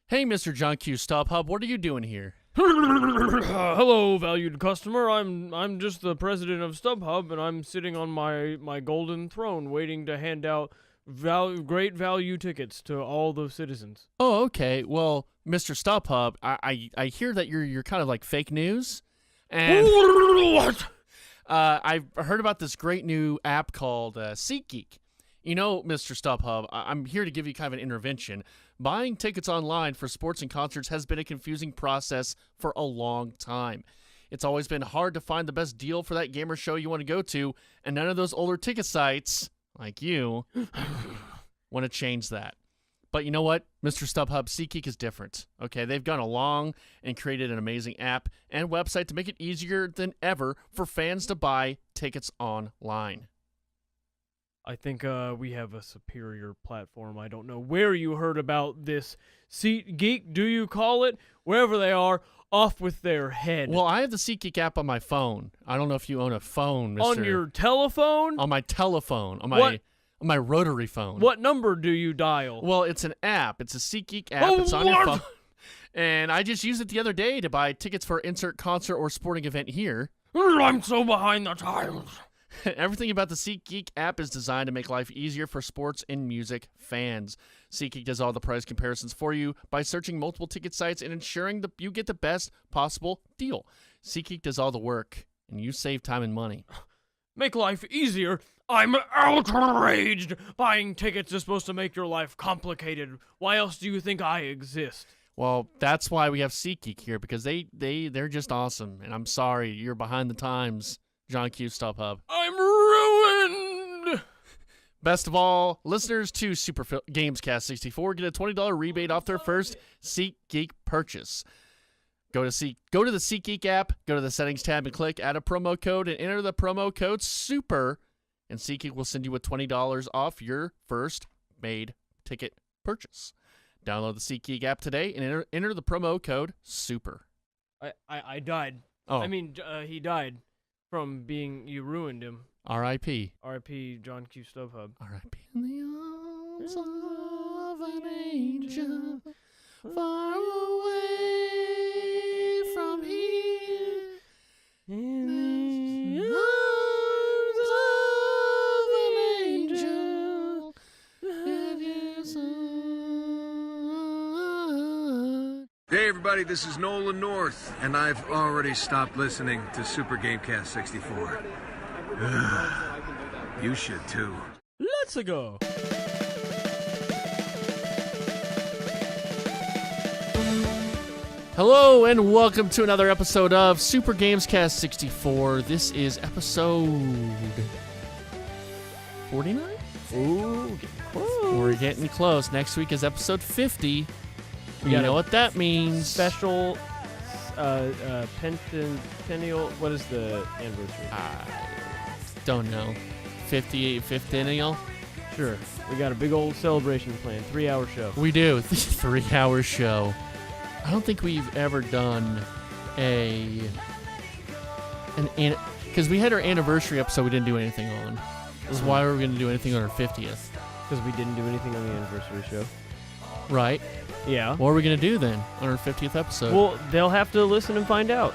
Hey, Mr. John Q. StubHub, what are you doing here? Hello, valued customer. I'm just the president of StubHub, and I'm sitting on my golden throne, waiting to hand out great value tickets to all the citizens. Oh, okay. Well, Mr. StubHub, I hear that you're kind of like fake news, and What? I've heard about this great new app called SeatGeek. You know, Mr. StubHub, I'm here to give you kind of an intervention. Buying tickets online for sports and concerts has been a confusing process for a long time. It's always been hard to find the best deal for that game or show you want to go to, and none of those older ticket sites, like you, want to change that. But you know what? Mr. StubHub, SeatGeek is different. Okay, they've gone along and created an amazing app and website to make it easier than ever for fans to buy tickets online. I think we have a superior platform. I don't know where you heard about this SeatGeek, do you call it? Wherever they are, off with their head. Well, I have the SeatGeek app on my phone. I don't know if you own a phone, Mr. On your telephone? On my telephone. On my rotary phone. What number do you dial? Well, it's an app. It's a SeatGeek app. It's on your phone. And I just used it the other day to buy tickets for insert concert or sporting event here. I'm so behind the times. Everything about the SeatGeek app is designed to make life easier for sports and music fans. SeatGeek does all the price comparisons for you by searching multiple ticket sites and ensuring that you get the best possible deal. SeatGeek does all the work, and you save time and money. Make life easier? I'm outraged! Buying tickets is supposed to make your life complicated. Why else do you think I exist? Well, that's why we have SeatGeek here, because they're just awesome. And I'm sorry, you're behind the times, John Q. StubHub. I'm ruined! Best of all, listeners to GamesCast 64 get a $20 rebate off their first SeatGeek purchase. Go to the SeatGeek app, go to the settings tab and click add a promo code and enter the promo code SUPER, and SeatGeek will send you a $20 off your first made ticket purchase. Download the SeatGeek app today and enter the promo code SUPER. I died. Oh. I mean, he died from being, you ruined him. R.I.P. R.I.P. John Q. StubHub. R.I.P. in the arms of an angel, far away from here. In the arms of an angel, it is on. Hey everybody, this is Nolan North, and I've already stopped listening to Super GameCast 64. You should too. Let's go. Hello and welcome to another episode of Super GamesCast 64. This is episode 49? Ooh, getting close. We're getting close. Next week is episode 50. You got know a what that means. Special pentennial. What is the anniversary? Don't know. 5th annual? Sure. We got a big old celebration planned. 3-hour show. We do. 3-hour show. I don't think we've ever done because we had our anniversary episode we didn't do anything on. This is why we're going to do anything on our 50th. Because we didn't do anything on the anniversary show. Right. Yeah. What are we going to do then on our 50th episode? Well, they'll have to listen and find out.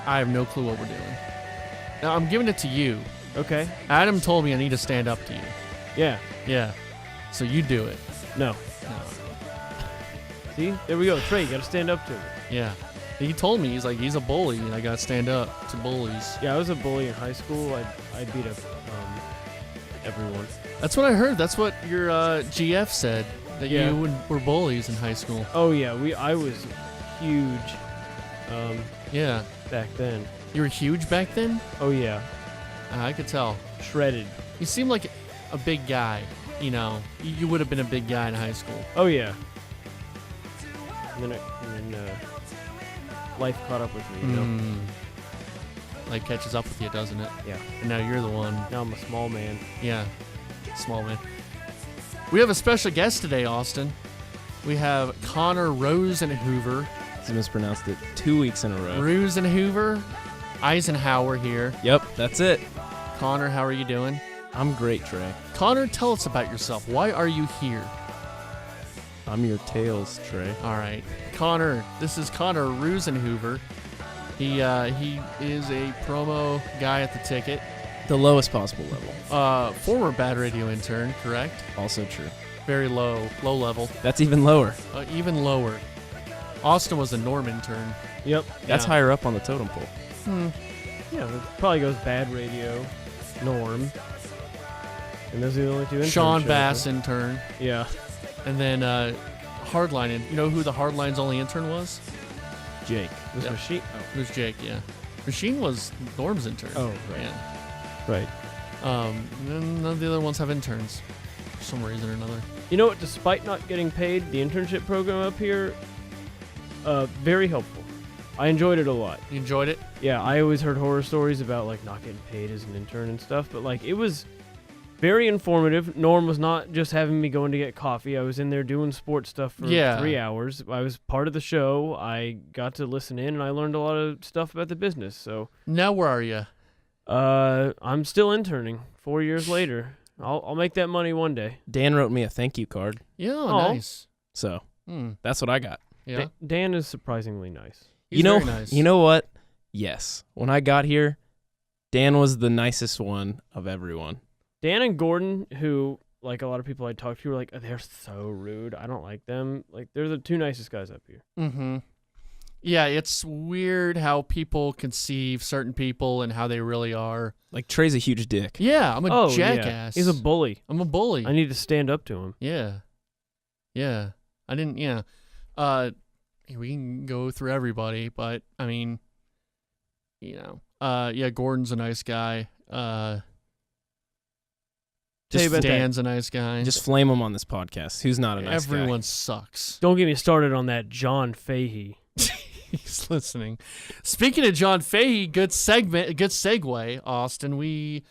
I have no clue what we're doing. Now, I'm giving it to you. Okay. Adam told me I need to stand up to you. Yeah. Yeah. So you do it. No. See? There we go. Trey, you got to stand up to me. Yeah. He told me, he's a bully, and I got to stand up to bullies. Yeah, I was a bully in high school. I beat up everyone. That's what I heard. That's what your GF said, that you were bullies in high school. Oh, yeah. I was huge Yeah. back then. You were huge back then? Oh, yeah. I could tell. Shredded. You seem like a big guy. You know, you would have been a big guy in high school. Oh, yeah. And then life caught up with me, you know? Like catches up with you, doesn't it? Yeah. And now you're the one. Now I'm a small man. Yeah. Small man. We have a special guest today, Austin. We have Connor Rosenhoover. I mispronounced it 2 weeks in a row. Rosenhoover. Eisenhower here. Yep, that's it. Connor, how are you doing? I'm great, Trey. Connor, tell us about yourself. Why are you here? I'm your tails, Trey. All right. Connor. This is Connor Rusenhoover. He is a promo guy at the ticket. The lowest possible level. Former Bad Radio intern, correct? Also true. Very low level. That's even lower. Even lower. Austin was a Norm intern. Yep. That's Yeah. higher up on the totem pole. Yeah, it probably goes Bad Radio, Norm. And those are the only two interns. Sean shows, Bass huh? intern. Yeah. And then Hardline. You know who the Hardline's only intern was? Jake. Was Yep. Machine? It was Jake, yeah. Machine was Norm's intern. Oh, right. Yeah. Right. None of the other ones have interns for some reason or another. You know what? Despite not getting paid, the internship program up here, very helpful. I enjoyed it a lot. You enjoyed it? Yeah, I always heard horror stories about like not getting paid as an intern and stuff, but like it was very informative. Norm was not just having me going to get coffee. I was in there doing sports stuff for 3 hours. I was part of the show. I got to listen in, and I learned a lot of stuff about the business. So Now where are you? I'm still interning 4 years later. I'll make that money one day. Dan wrote me a thank you card, Yeah, Aw. nice. so Hmm. that's what I got. Yeah. Dan is surprisingly nice. He's very nice. You know what? Yes. When I got here, Dan was the nicest one of everyone. Dan and Gordon, who like a lot of people I talked to, were like, they're so rude. I don't like them. Like they're the two nicest guys up here. Mm-hmm. Yeah, it's weird how people conceive certain people and how they really are. Like Trey's a huge dick. Yeah, I'm a jackass. Yeah. He's a bully. I'm a bully. I need to stand up to him. Yeah. Yeah. I didn't, yeah. We can go through everybody, but I mean, you know, yeah, Gordon's a nice guy. Tell you about that. Dan's a nice guy. Just flame him on this podcast. Who's not a nice Everyone guy? sucks. Don't get me started on that John Fahey. He's listening. Speaking of John Fahey, good segue, Austin.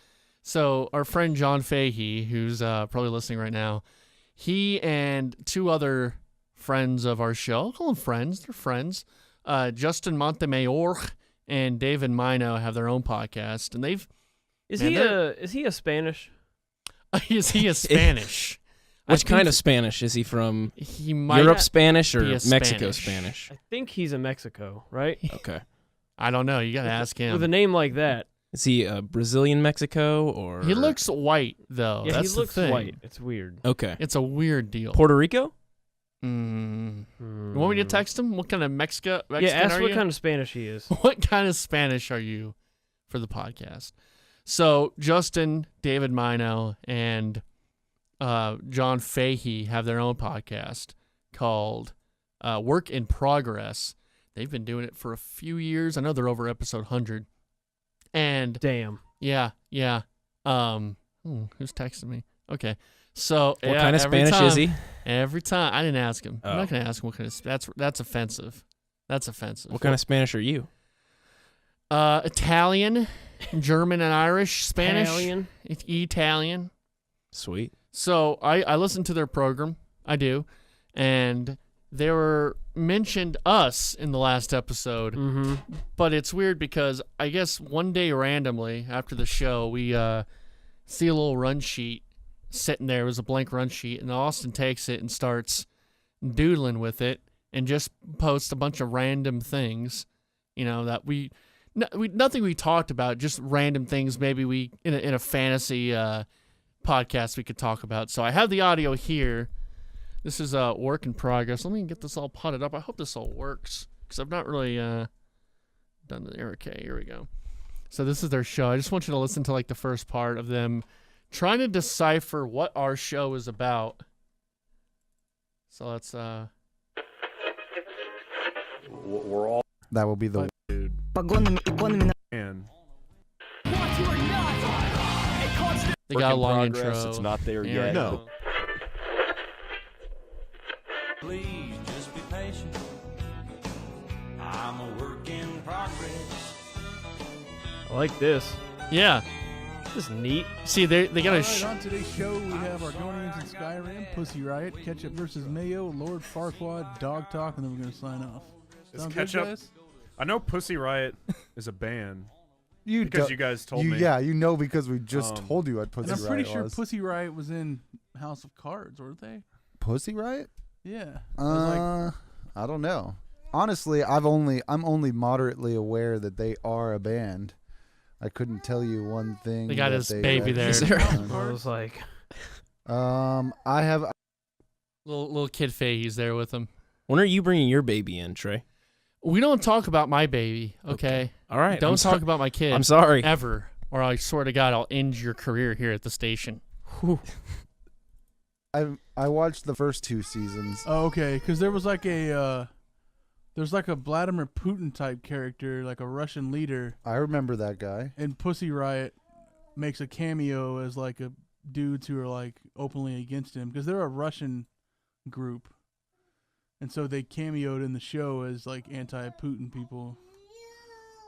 So our friend John Fahey, who's probably listening right now, he and two other friends of our show, I'll call them friends, they're friends, Justin Montemayor and David Mino have their own podcast, and they've... Is Man, he a Spanish? Is he a Spanish? Which kind of Spanish? Is he from He might Europe Spanish or be a Mexico Spanish. Spanish? I think he's a Mexico, right? Okay. I don't know. You got to ask him. With a name like that. Is he a Brazilian Mexico or? He looks white, though. Yeah, That's he the looks thing. white. It's weird. Okay. It's a weird deal. Puerto Rico? You want me to text him? What kind of Mexican Yeah, ask are what you? kind of Spanish he is. What kind of Spanish are you for the podcast? So Justin, David Mino, and John Fahey have their own podcast called Work in Progress. They've been doing it for a few years. I know they're over episode 100. And Damn. yeah. Who's texting me? Okay. So What kind of Spanish is he? Every time. I didn't ask him. I'm Oh. not going to ask him what kind of... That's offensive. That's offensive. What kind of Spanish are you? Italian, German, and Irish. Spanish. Italian? Italian. Sweet. So I listen to their program. I do. And they were mentioned us in the last episode. Mm-hmm. But it's weird because I guess one day randomly after the show, we see a little run sheet sitting there. It was a blank run sheet. And Austin takes it and starts doodling with it and just posts a bunch of random things, that nothing we talked about, just random things maybe we in a fantasy podcast we could talk about. So I have the audio here. This is a work in progress. Let me get this all potted up. I hope this all works because I've not really done the okay. Here we go. So this is their show. I just want you to listen to like the first part of them trying to decipher what our show is about. So let's We're all That will be the in. they Work got a in long progress. intro. It's not there Yeah, yet. no. Please just be patient. I'm a work in progress. I like this. Yeah. This is neat. See, they got a Alright, on today's show, we have our Guardians in Skyrim, Pussy Riot, Ketchup versus Mayo, Lord Farquaad, Dog Talk, and then we're going to sign off. Is Sound Ketchup? good, guys? I know Pussy Riot is a band you because do- you guys told me. Yeah, because we just Um, told you what Pussy And I'm Riot pretty sure was. Pussy Riot was in House of Cards, weren't they? Pussy Riot? Yeah. I was I don't know. Honestly, I'm only moderately aware that they are a band. I couldn't tell you one thing. They got that his they baby there. actually done. I was like, I have. Little kid Fahey's there with him. When are you bringing your baby in, Trey? We don't talk about my baby, okay? All right. Don't talk about my kid. I'm sorry. Ever. Or I swear to God, I'll end your career here at the station. I watched the first 2 seasons. Oh, okay. Because there was like a there's like a Vladimir Putin type character, like a Russian leader, I remember that guy. and Pussy Riot makes a cameo as like a dudes who are like openly against him because they're a Russian group, and so they cameoed in the show as like anti-Putin people.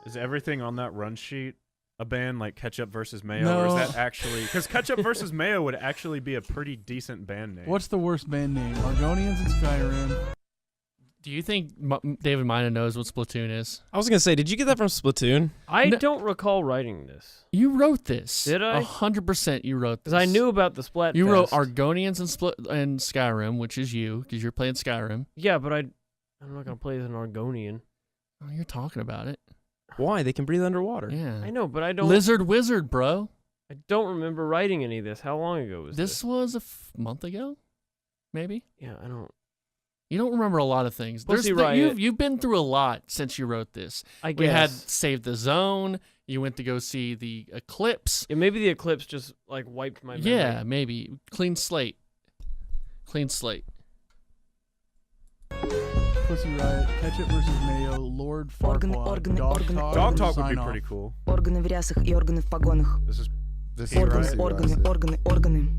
Is everything on that run sheet a band like Ketchup versus Mayo, No. or is that actually because Ketchup versus Mayo would actually be a pretty decent band name? What's the worst band name? Argonians and Skyrim. Do you think David Mina knows what Splatoon is? I was going to say, did you get that from Splatoon? I No. don't recall writing this You wrote this. Did I? 100% you wrote this. because I knew about the Splatfest. You wrote Argonians and Skyrim, which is you, because you're playing Skyrim. Yeah, but I'm not gonna play as an Argonian. Oh, you're talking about it. Why? They can breathe underwater. Yeah. I know, but I don't. Lizard Wizard, bro. I don't remember writing any of this. How long ago was this? This was a month ago, maybe. Yeah, I don't. You don't remember a lot of things. Pussy Riot. You've been through a lot since you wrote this. I guess We had Save the Zone. You went to go see the Eclipse. Yeah, maybe the eclipse just like wiped my memory. Yeah, maybe. Clean slate. Clean slate. Pussy Riot, Ketchup versus Mayo, Lord Органы, Farquaad, органы, Dog органы. Talk, Dog and Talk would be Sign pretty Off. cool. Органы в рясах и органы в погонах. This is This Органы, is Органы, Pussy органы, Riot. органы, органы.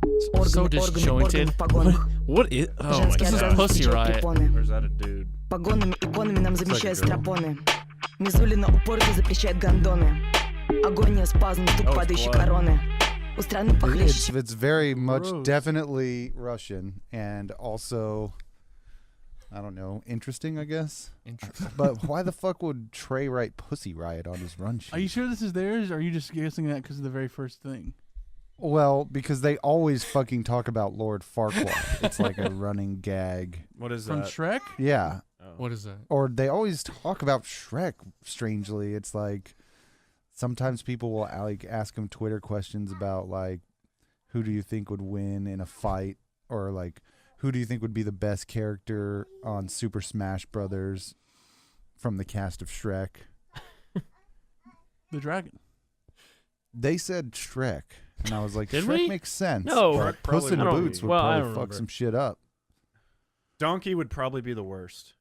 So Органы, органы, disjointed. органы в погонах. What is? Oh my Женский This is god. орган Pussy встречает Riot. препоны. or is that a dude? Погонами, иконами нам замещают like a girl. страпоны. Мизулина упорно запрещает гондоны. Агония, спазм, тук Oh, it's падающей blood. короны. У страны похлеще. It's very much Gross. definitely Russian and also, I don't know, interesting, I guess. Interesting. But why the fuck would Trey write Pussy Riot on his run sheet? Are you sure this is theirs, or are you just guessing that because of the very first thing? Well, because they always fucking talk about Lord Farquaad. It's like a running gag. What is From that? Shrek? Yeah. Oh. What is that? Or they always talk about Shrek, strangely. It's like sometimes people will like ask him Twitter questions about like, who do you think would win in a fight? Or like, who do you think would be the best character on Super Smash Brothers from the cast of Shrek? The dragon. They said Shrek. And I was like, Did Shrek we? makes sense. No. but Shrek Puss in probably would Boots be. would Well, I probably don't fuck remember. some shit up. Donkey would probably be the worst.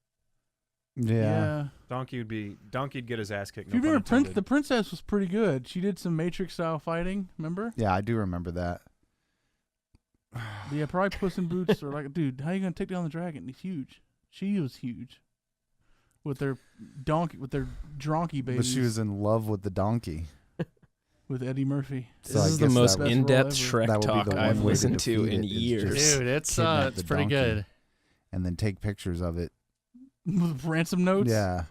Yeah. Donkey'd get his ass kicked. If you No pun remember, intended. the princess was pretty good. She did some Matrix style fighting. Remember? Yeah, I do remember that. But yeah, probably Puss in Boots or like, dude, how you gonna take down the dragon? He's huge. She was huge. With their donkey babies. But she was in love with the donkey. with Eddie Murphy. So This I is the guess most that- Best in-depth role Shrek ever. That would be talk the one I've way to listened to defeat in it, is years. just- Dude, it's kidnap the pretty donkey. good. and then take pictures of it. With ransom notes. Yeah.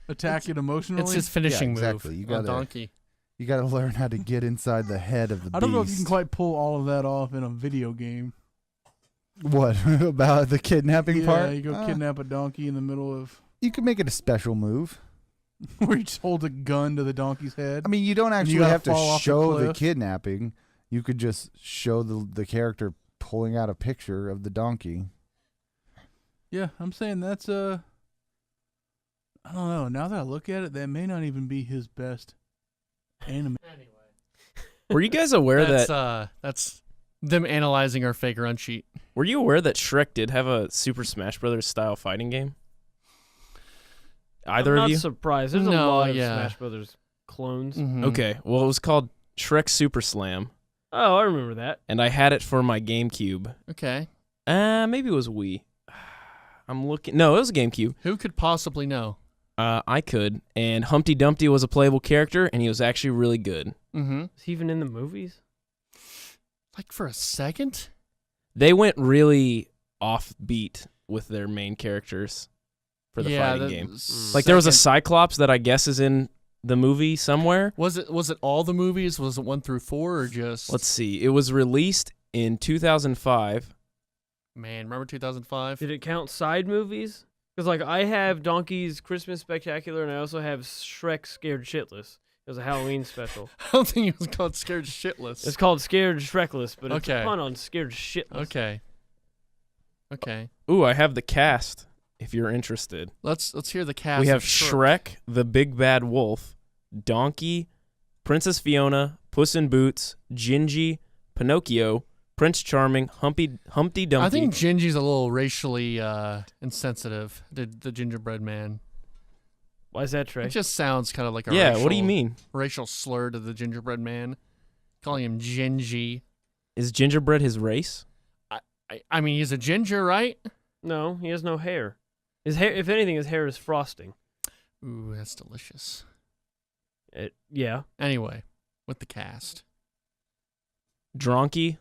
Attack it emotionally. It's his finishing exactly. move. You on gotta- Donkey. You got to learn how to get inside the head of the beast. I don't know if you can quite pull all of that off in a video game. What about the kidnapping Yeah, part? you go kidnap a donkey in the middle of You could make it a special move. where you just hold a gun to the donkey's head. I mean, you don't you actually gotta have to fall off the show the cliff. kidnapping. You could just show the character pulling out a picture of the donkey. Yeah, I'm saying that's I don't know. Now that I look at it, that may not even be his best anime. Were you guys aware That's them analyzing our fake run sheet. Were you aware that Shrek did have a Super Smash Brothers style fighting game? Either I'm of you? not surprised. There's a No, lot of yeah. Smash Brothers clones. Mhm. Okay, well it was called Shrek Super Slam, Oh, I remember that. and I had it for my GameCube. Okay. Maybe it was Wii. I'm looking. No, it was a GameCube. Who could possibly know? I could, and Humpty Dumpty was a playable character, and he was actually really good. Mm-hmm. Is he even in the movies? Like for a second? They went really offbeat with their main characters for the fighting game. Like there was a Cyclops that I guess is in the movie somewhere. Was it all the movies? Was it 1 through 4 or just? Let's see. It was released in 2005, Man, remember 2005? Did it count side movies? Because like I have Donkey's Christmas Spectacular, and I also have Shrek Scared Shitless. It was a Halloween special. I don't think it was called Scared Shitless. It's called Scared Shrekless, but it's Okay. a pun on Scared Shitless. Okay. Ooh, I have the cast. If you're interested, Let's hear the cast. we have of Shrek, the Big Bad Wolf, Donkey, Princess Fiona, Puss in Boots, Gingy, Pinocchio, Prince Charming, Humpty Dumpty. I think Gingy's a little racially insensitive. The gingerbread man. Why is that, Trey? It just sounds kind of like a What do you mean? racial slur to the gingerbread man. Calling him Gingy. Is gingerbread his race? I mean, he's a ginger, right? No, he has no hair. His hair, if anything, his hair is frosting. Ooh, that's delicious. Yeah. Anyway, with the cast. Dronky,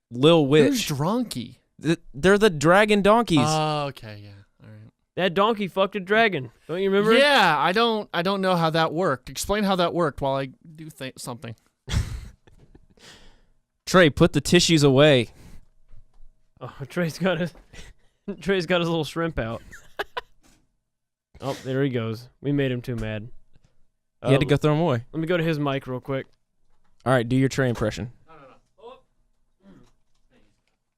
Lil Witch. Who's Dronky? They're the dragon donkeys. Oh, okay, yeah. All right. That donkey fucked a dragon. Don't you remember? Yeah, I don't know how that worked. Explain how that worked while I do something. Trey, put the tissues away. Oh, Trey's got his little shrimp out. Oh, there he goes. We made him too mad. You had to go throw them away. Let me go to his mic real quick. All right, do your Trey impression. No. Oh.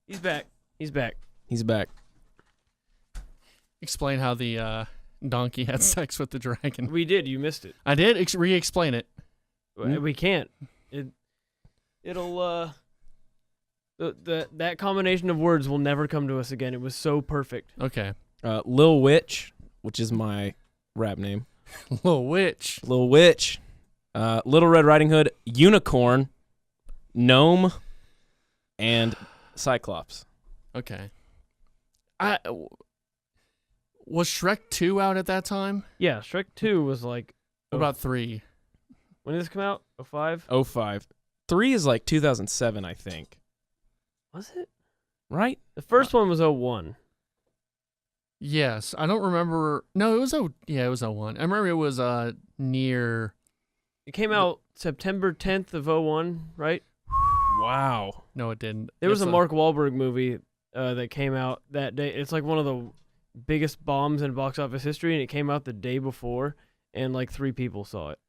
He's back. He's back. He's back. Explain how the donkey had sex with the dragon. We did. You missed it. I did. Re-explain it. We can't. It'll that combination of words will never come to us again. It was so perfect. Okay. Lil Witch, which is my rap name. Lil Witch. Lil Witch. Little Red Riding Hood, Unicorn, Gnome, and Cyclops. Okay. Was Shrek 2 out at that time? Yeah, Shrek 2 was like... What about 3? When did this come out? 05? 05. 3 is like 2007, I think. Was it? Right? The first one was 01. Yes. I don't remember. No, it was it was 01. I remember it was near... It came out September 10th of 01, right? Wow. No, it didn't. There was a Mark Wahlberg movie that came out that day. It's like one of the biggest bombs in box office history, and it came out the day before, and like 3 people saw it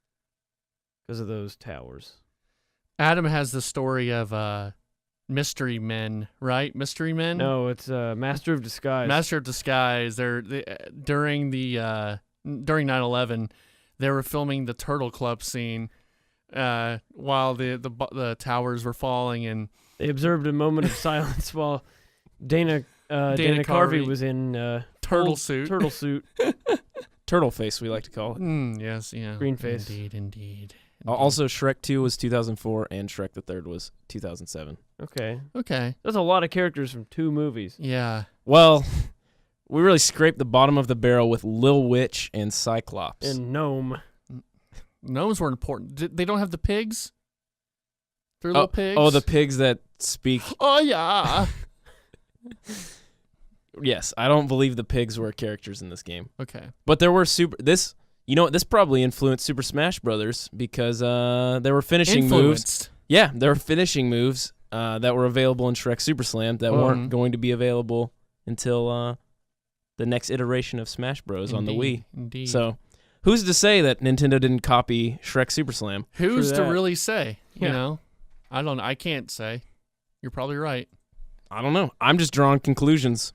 because of those towers. Adam has the story of Mystery Men, right? Mystery Men? No, it's Master of Disguise. Master of Disguise. During 9/11, they were filming the Turtle Club scene while the towers were falling, and they observed a moment of silence while Dana Carvey was in turtle suit. Turtle suit. Turtle face, we like to call it. Yes, yeah. Green face. Indeed. Also, Shrek 2 was 2004, and Shrek the Third was 2007. Okay. That's a lot of characters from 2 movies. Yeah. Well, we really scraped the bottom of the barrel with Lil Witch and Cyclops. And Gnome. Gnomes were important. They don't have the pigs? They're little pigs? Oh, the pigs that speak. Oh, yeah. Yes, I don't believe the pigs were characters in this game. Okay. But there were this probably influenced Super Smash Brothers because there were finishing moves. Yeah, there were finishing moves that were available in Shrek Super Slam that weren't going to be available until the next iteration of Smash Bros. On the Wii. Indeed. So, who's to say that Nintendo didn't copy Shrek Super Slam? Who's to really say? Yeah. You know? I can't say. You're probably right. I don't know. I'm just drawing conclusions.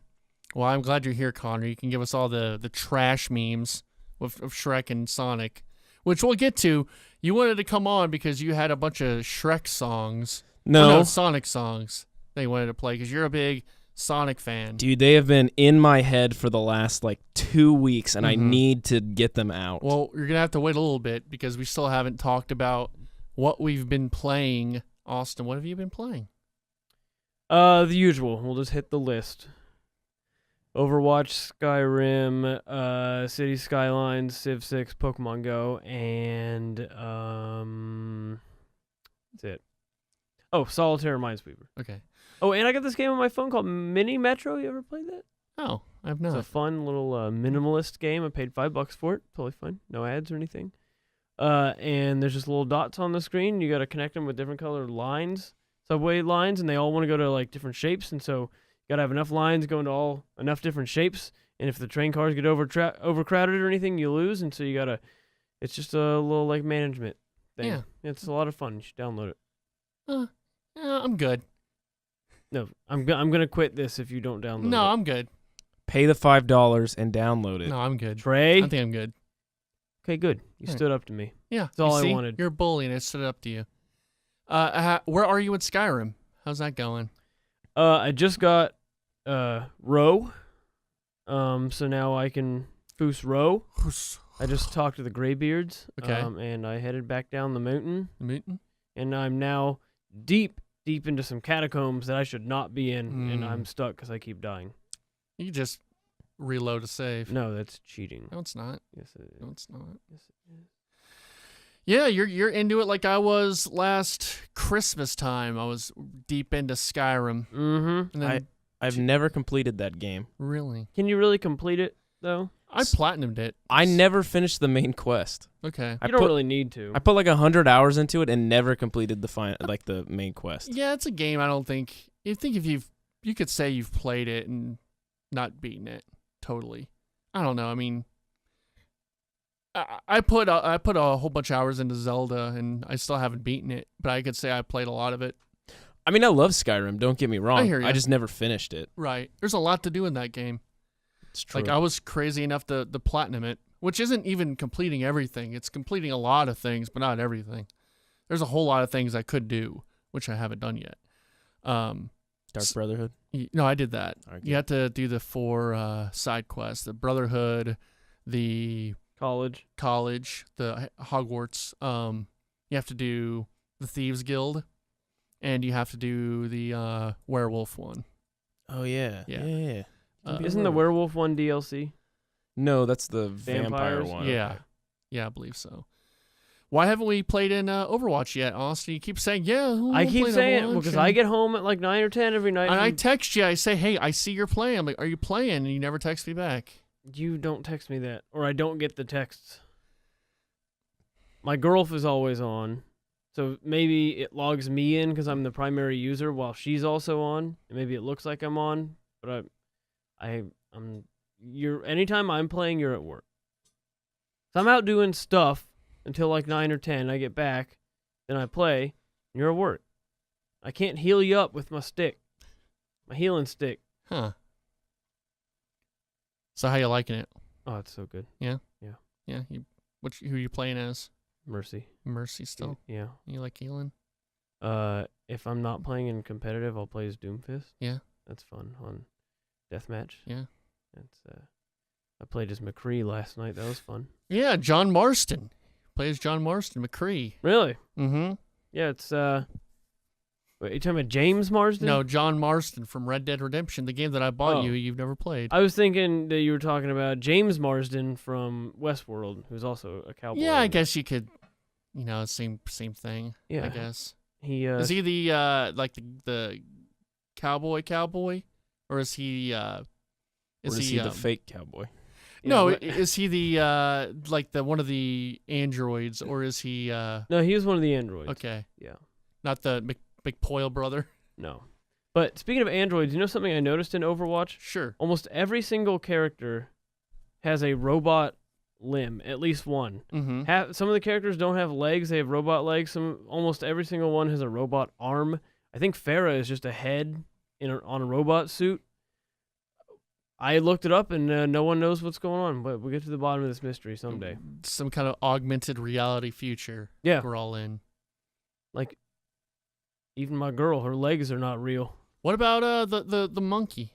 Well, I'm glad you're here, Connor. You can give us all the trash memes of Shrek and Sonic, which we'll get to. You wanted to come on because you had a bunch of Shrek songs. No. Sonic songs they wanted to play because you're a big Sonic fan. Dude, they have been in my head for the last 2 weeks, and I need to get them out. Well, you're going to have to wait a little bit because we still haven't talked about what we've been playing. Austin, what have you been playing? The usual. We'll just hit the list. Overwatch, Skyrim, City Skylines, Civ 6, Pokemon Go, and that's it. Oh, Solitaire Minesweeper. Okay. Oh, and I got this game on my phone called Mini Metro. You ever played that? Oh, I've It's not. a fun little minimalist game. I paid $5 for it. Totally fun. No ads or anything. And there's just little dots on the screen. You got to connect them with different colored lines, subway lines, and they all want to go to different shapes. And so you Got to have enough lines going to enough different shapes. And if the train cars get overcrowded or anything, you lose. And so you got to, it's just a little like management thing. Yeah. It's a lot of fun. You should download it. I'm good. No, I'm going to quit this if you don't download it. No, I'm good. Pay the $5 and download it. No, I'm good. Trey? I think I'm good. Okay, good. You All stood up to me. Yeah. That's all you see? I wanted. You're a bully, and it stood up to you. Where are you in Skyrim? How's that going? I just got row. So now I can boost row. I just talked to the Greybeards. Okay. And I headed back down the mountain. Mutant? And I'm now deep into some catacombs that I should not be in, and I'm stuck because I keep dying. You can just reload a save. No, that's cheating. No, it's not. Yes, it is. No, it's not. Yes, it is. Yeah, you're into it like I was last Christmas time. I was deep into Skyrim. Mm-hmm. And then, I've never completed that game. really? Can you really complete it, though? I platinumed it. I never finished the main quest. Okay. You don't really need to. I put like 100 hours into it and never completed the main quest. Yeah, it's a game I don't think... You could say you've played it and not beaten it totally. I don't know. I mean... I put a whole bunch of hours into Zelda, and I still haven't beaten it, but I could say I played a lot of it. I mean, I love Skyrim, don't get me wrong. I hear ya. I just never finished it. Right. There's a lot to do in that game. It's true. Like, I was crazy enough to platinum it, which isn't even completing everything. It's completing a lot of things, but not everything. There's a whole lot of things I could do, which I haven't done yet. Dark Brotherhood? No, I did that. Okay. You have to do the 4 side quests, the Brotherhood, the... College, the Hogwarts. You have to do the Thieves Guild, and you have to do the werewolf one. Oh, yeah. Yeah. Isn't the werewolf one DLC? No, that's the vampire Vampires? one. Yeah. Yeah, I believe so. Why haven't we played in Overwatch yet, Austin? You keep saying, we'll I keep play saying it Overwatch, because and- I get home at like 9 or 10 every night. And I text you. I say, hey, I see you're playing. I'm like, are you playing? And you never text me back. You don't text me that, or I don't get the texts. My girl is always on, so maybe it logs me in because I'm the primary user while she's also on. And maybe it looks like I'm on, but anytime I'm playing, you're at work. So I'm out doing stuff until like 9 or 10. I get back, then I play, and you're at work. I can't heal you up with my stick, my healing stick. Huh. So how you liking it? Oh, it's so good. Yeah? Yeah. Yeah. Who you playing as? Mercy. Mercy still? Yeah. You like healing? If I'm not playing in competitive, I'll play as Doomfist. Yeah. That's fun on Deathmatch. Yeah. I played as McCree last night. That was fun. Yeah, John Marston. Plays John Marston, McCree. Really? Mm-hmm. Yeah, it's wait, you talking about James Marsden? No, John Marston from Red Dead Redemption, the game that I bought you've never played. I was thinking that you were talking about James Marsden from Westworld, who's also a cowboy. Yeah, I guess you could, same thing. Yeah. I guess. Is he the like the cowboy, or is he Or is he the fake cowboy? No, is he the like the one of the androids, or is he? No, he was one of the androids. Okay. Yeah. Not the McPoyle brother. No. But speaking of androids, you know something I noticed in Overwatch? Sure. Almost every single character has a robot limb, at least one. Mm-hmm. Some of the characters don't have legs; they have robot legs. Almost every single one has a robot arm. I think Farah is just a head on a robot suit. I looked it up, and no one knows what's going on. But we'll get to the bottom of this mystery someday. Some kind of augmented reality future. Yeah, we're all in. Like, even my girl, her legs are not real. What about the monkey?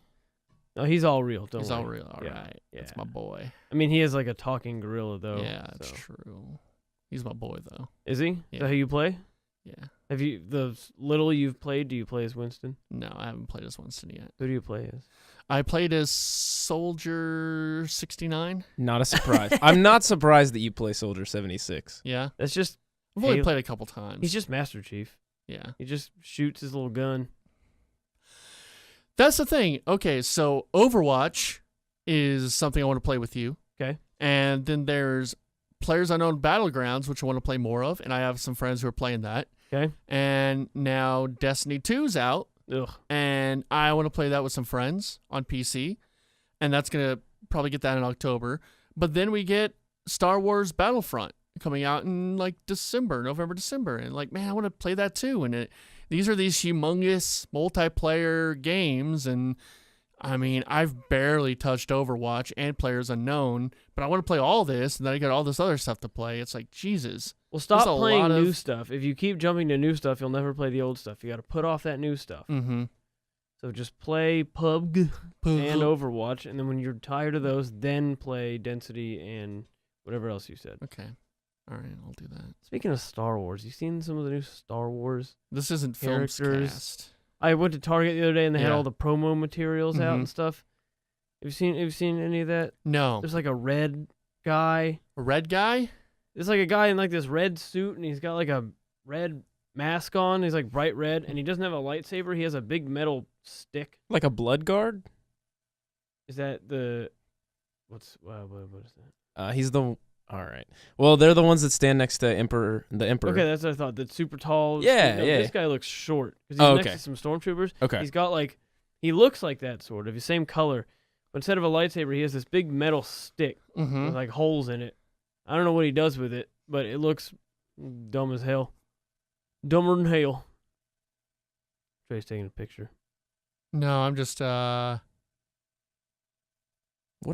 No, he's all real. He's all real. All right. Yeah. That's my boy. I mean, he is like a talking gorilla, though. Yeah, that's true. He's my boy, though. Is he? Yeah. Is that how you play? Yeah. Have you the little you've played? Do you play as Winston? No, I haven't played as Winston yet. Who do you play as? I played as Soldier 69. Not a surprise. I'm not surprised that you play Soldier 76. Yeah. That's just. I've only played a couple times. He's just Master Chief. Yeah. He just shoots his little gun. That's the thing. Okay, so Overwatch is something I want to play with you. Okay. And then there's PlayerUnknown Battlegrounds, which I want to play more of, and I have some friends who are playing that. Okay. And now Destiny 2's out, Ugh. and I want to play that with some friends on PC, and that's gonna probably get that in October. But then we get Star Wars Battlefront coming out in like November, December, and like, man, I want to play that too. And these are these humongous multiplayer games, and I mean, I've barely touched Overwatch and Players Unknown, but I want to play all this, and then I got all this other stuff to play. It's like, Jesus. Well, stop There's a playing lot new of- stuff. If you keep jumping to new stuff, you'll never play the old stuff. You got to put off that new stuff. Mm-hmm. So just play PUBG and Overwatch, and then when you're tired of those, then play Density and whatever else you said. Okay. All right, I'll do that. Speaking of Star Wars, you seen some of the new Star Wars? This isn't Characters. Filmscast. I went to Target the other day, and they had Yeah. all the promo materials out Mhm. and stuff. Have you seen any of that? No. There's like a red guy. A red guy? There's like a guy in like this red suit, and he's got like a red mask on. He's like bright red, and he doesn't have a lightsaber. He has a big metal stick. Like a blood guard? Is that the what is that? He's the... All right. Well, they're the ones that stand next to the Emperor. Okay, that's what I thought. That's super tall. Yeah, No, yeah. This guy looks short because he's Oh, next okay. to some stormtroopers. Okay. He's got like, he looks like that sort of. He's same color, but instead of a lightsaber, he has this big metal stick Mm-hmm. with like holes in it. I don't know what he does with it, but it looks dumb as hell. Dumber than hell. Trey's taking a picture. No, I'm just What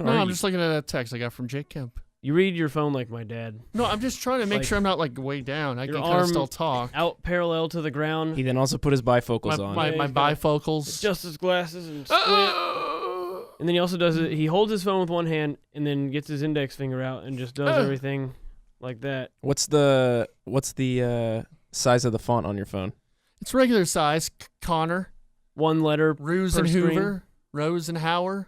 are I'm you? just looking at a text I got from Jake Kemp. You read your phone like my dad. No, I'm just trying to make Like, sure I'm not like way down. I your can kind of arm still talk. Out parallel to the ground. He then also put his bifocals on. My Yeah, he's got bifocals. Just his glasses and squint. And then he also does it. He holds his phone with one hand and then gets his index finger out and just does everything like that. What's the size of the font on your phone? It's regular size. Connor, One letter. Ruse per and screen. Hoover, Rosenhauer,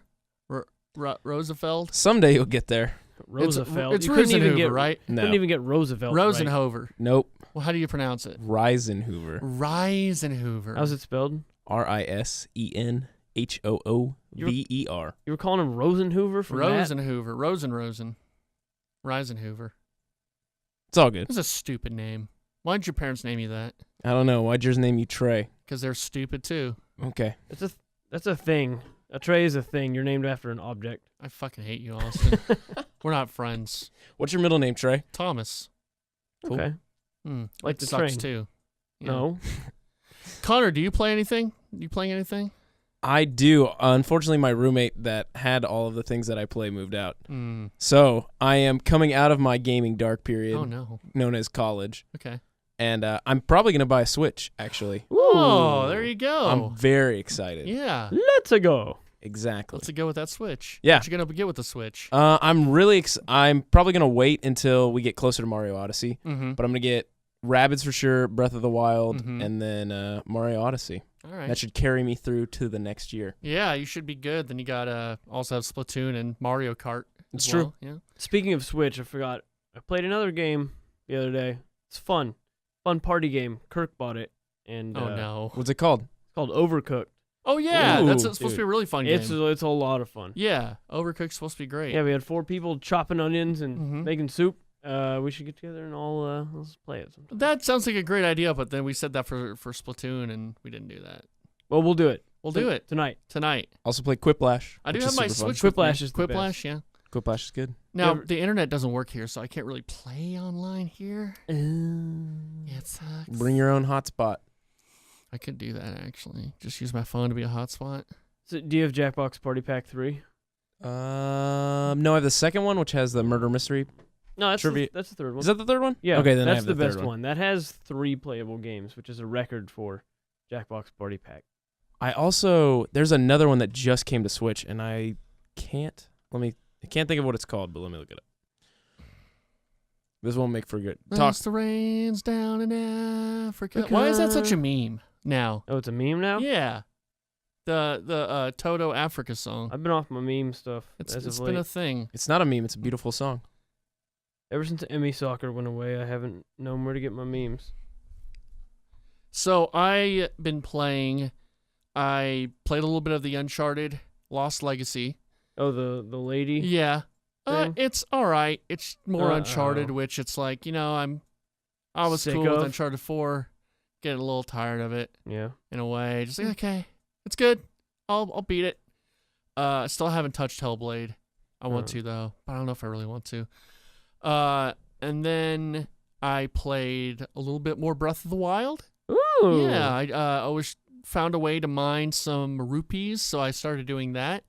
Roosevelt. Someday you'll get there. Roosevelt. It's You couldn't even Rosenhoover, get right? No. Couldn't even get Roosevelt. Right. Rosenhover. Nope. Well, how do you pronounce it? Reisenhoover. Reisenhoover. How's it spelled? Risenhoover. You were calling him Rosenhoover from that? Rosenhoover. Reisenhoover. It's all good. That's a stupid name. Why did your parents name you that? I don't know. Why'd yours name you Trey? Because they're stupid too. Okay. That's a thing. A tray is a thing. You're named after an object. I fucking hate you, Austin. We're not friends. What's your middle name, Trey? Thomas. Cool. Okay. Like It the sucks train. too. Yeah. No. Connor, do you play anything? You playing anything? I do. Unfortunately, my roommate that had all of the things that I play moved out. Mm. So I am coming out of my gaming dark period, Oh no. known as college, Okay. and I'm probably going to buy a Switch, actually. Oh, there you go. I'm very excited. Yeah. Let's go. Exactly. Let's go with that Switch. Yeah. What you gonna get with the Switch? I'm really I'm probably going to wait until we get closer to Mario Odyssey, Mm-hmm. but I'm going to get Rabbids for sure, Breath of the Wild, Mhm. and then Mario Odyssey. All right. That should carry me through to the next year. Yeah, you should be good. Then you got also have Splatoon and Mario Kart. It's as true. well. Yeah. Speaking of Switch, I forgot. I played another game the other day. It's fun. Fun party game. Kirk bought it. And Oh no. What's it called? It's called Overcooked. Oh yeah, Ooh, that's supposed to be dude. a really fun It's game. it's a lot of fun. Yeah, Overcooked's supposed to be great. Yeah, we had 4 people chopping onions and Mhm. making soup. We should get together and all let's play it sometime. That sounds like a great idea, but then we said that for Splatoon and we didn't do that. Well, we'll do it. We'll do it tonight. tonight. Also play Quiplash. I do which have is my super fun. Switch. with me. Quiplash is the Quiplash. best. Yeah. Quiplash is good. Now ever- the internet doesn't work here, so I can't really play online here. Yeah, it sucks. Bring your own hotspot. I could do that actually. Just use my phone to be a hotspot. So, do you have Jackbox Party Pack 3? No, I have the second one, which has the murder mystery. No, that's Trivia- that's the third one. Is that the third one? Yeah. Okay, then I that's have the the third best one. one. That has 3 playable games, which is a record for Jackbox Party Pack. There's another one that just came to Switch, and I can't think of what it's called, but let me look it up. This won't make for good talk. As the rains down in Africa. Why is that such a meme now? Oh, it's a meme now? Yeah. The Toto Africa song. I've been off my meme stuff It's as of been late. a thing. It's not a meme. It's a beautiful song. Ever since Emmy Soccer went away, I haven't known where to get my memes. So I been playing. I played a little bit of the Uncharted Lost Legacy. Oh, the lady? Yeah. Thing? It's all right. It's more Uh-oh. Uncharted, which it's like, I was cool with Sicko. Uncharted 4. getting a little tired of it Yeah. in a way. Just like, okay, it's good. I'll beat it. Still haven't touched Hellblade. I want to though, but I don't know if I really want to. And then I played a little bit more Breath of the Wild. Ooh. Yeah, I always found a way to mine some rupees, so I started doing that.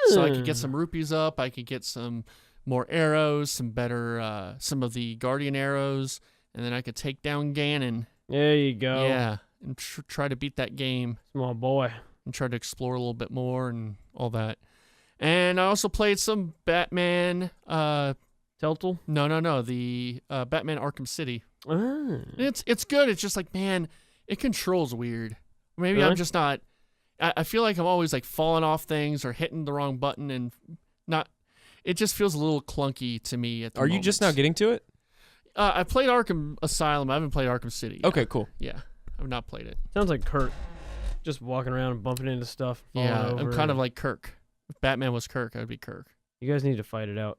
So I could get some rupees up. I could get some more arrows, some better, some of the Guardian arrows, and then I could take down Ganon. There you go. Yeah, and try to beat that game. Small boy. And try to explore a little bit more and all that. And I also played some Batman. Telltale? No. The Batman Arkham City. Ah. It's good. It's just like, man, it controls weird. Maybe Really? I'm just not. I feel like I'm always like falling off things or hitting the wrong button and not. It just feels a little clunky to me at the Are you just now moments. getting to it? I played Arkham Asylum. I haven't played Arkham City yet. Okay, cool. Yeah, I've not played it. Sounds like Kurt. Just walking around and bumping into stuff. Yeah, falling I'm over. kind of like Kirk. If Batman was Kirk, I'd be Kirk. You guys need to fight it out.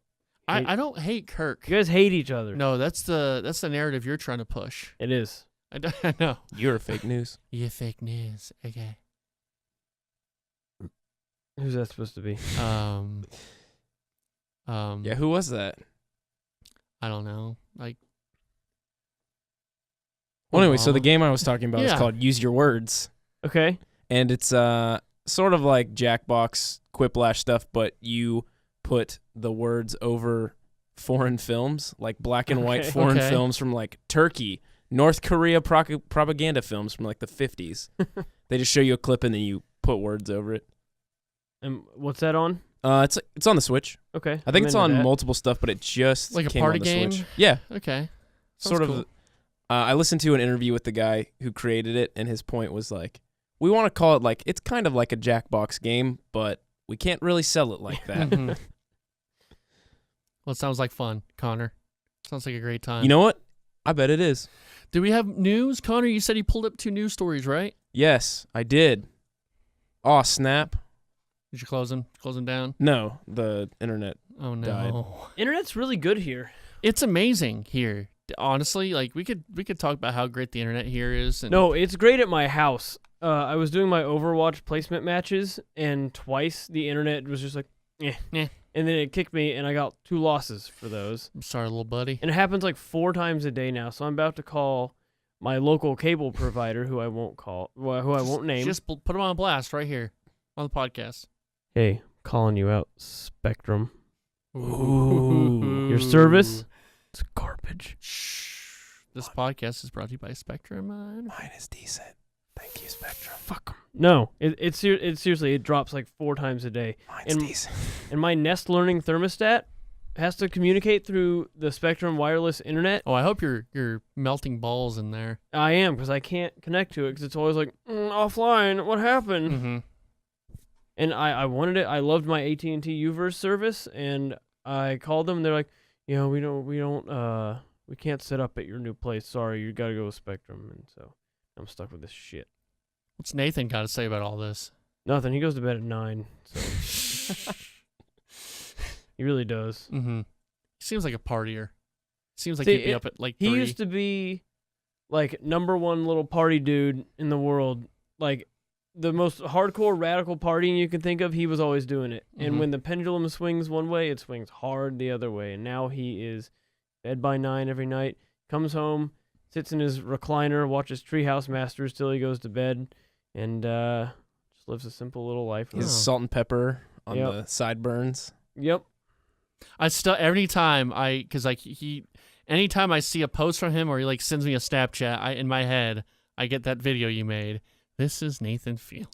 I don't hate Kirk. You guys hate each other. No, that's the narrative you're trying to push. It is. I know. You're fake news. You're fake news. Okay. Who's that supposed to be? Yeah, who was that? I don't know. Like. Well, anyway, so Obama. the game I was talking about is Yeah. called Use Your Words. Okay. And it's sort of like Jackbox Quiplash stuff, but you put the words over foreign films, like black and white Okay. foreign Okay. films from like Turkey, North Korea propaganda films from like the 50s. They just show you a clip and then you put words over it. And what's that on? It's on the Switch. Okay. I think I'm it's into on that. multiple stuff, but it just Like a came party on the game? Switch. Yeah, Okay. sort of. Cool. I listened to an interview with the guy who created it, and his point was like, we want to call it like, it's kind of like a Jackbox game, but we can't really sell it like that. Mhm. Well, it sounds like fun, Connor. Sounds like a great time. You know what? I bet it is. Do we have news, Connor? You said you pulled up 2 news stories, right? Yes, I did. Aw, snap. Did you close them down? No, the internet. Oh no. Died. Internet's really good here. It's amazing here. Honestly, like we could talk about how great the internet here is. And No, it's great at my house. I was doing my Overwatch placement matches, and twice the internet was just like, eh. And then it kicked me, and I got 2 losses for those. I'm sorry, little buddy. And it happens like 4 times a day now, so I'm about to call my local cable provider, who I won't name. Just put them on blast right here on the podcast. Hey, calling you out, Spectrum. Ooh. Your service? It's garbage. Shh. This podcast is brought to you by Spectrum. Mine is decent. Thank you, Spectrum. Fuck 'em. No, it's seriously, it drops like 4 times a day. Mine's decent. And my Nest Learning thermostat has to communicate through the Spectrum wireless internet. Oh, I hope you're melting balls in there. I am, because I can't connect to it, because it's always like, offline, what happened? Mm-hmm. And I wanted it. I loved my AT&T Uverse service, and I called them, and they're like, we can't set up at your new place. Sorry, you got to go with Spectrum. And so I'm stuck with this shit. What's Nathan got to say about all this? Nothing. He goes to bed at 9. So he really does. Mm-hmm. He seems like a partier. Seems like See, he'd be up at like He 3. used to be like #1 little party dude in the world. Like the most hardcore radical partying you can think of, he was always doing it. And Mhm. when the pendulum swings one way, it swings hard the other way. And now he is bed by 9 every night, comes home, sits in his recliner, watches Treehouse Masters till he goes to bed, and just lives a simple little life. He has salt and pepper on Yep. the sideburns. Yep. I still anytime I see a post from him or he like sends me a Snapchat, in my head I get that video you made. This is Nathan Field.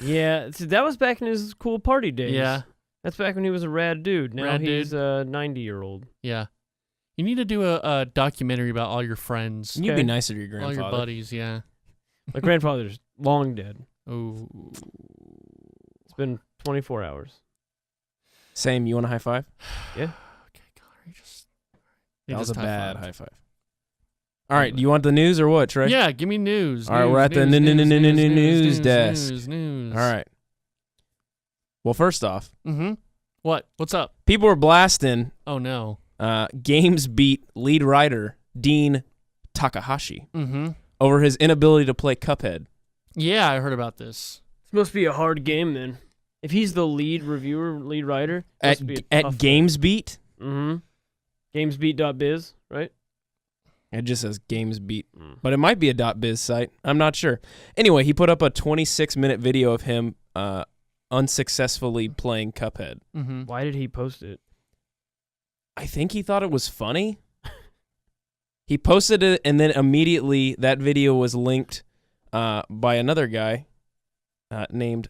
Yeah, see, that was back in his cool party days. Yeah, That's back when he was a rad dude. Now Rad he's dude. a 90-year-old. yeah. You need to do a documentary about all your friends, You'd be Okay. nicer to your all grandfather. your buddies. Yeah. My grandfather's long dead. Oh. It's been 24 hours. Same. You want a high five? Yeah. Okay, Connor, you just. That was a bad high high five. All right. Do you want the news or what, Trey? Yeah, give me news. All right, news, we're at the news desk. News. All right. Well, first off, Mm-hmm. What? What's up? people were blasting Oh no. Games Beat lead writer Dean Takahashi Mm-hmm. over his inability to play Cuphead. Yeah, I heard about this. This must be a hard game then. If he's the lead reviewer, lead writer, At GamesBeat? Mm-hmm. GamesBeat.biz, right? It just says GamesBeat. But it might be a .biz site. I'm not sure. Anyway, he put up a 26-minute video of him unsuccessfully playing Cuphead. Mm-hmm. Why did he post it? I think he thought it was funny. He posted it, and then immediately that video was linked by another guy named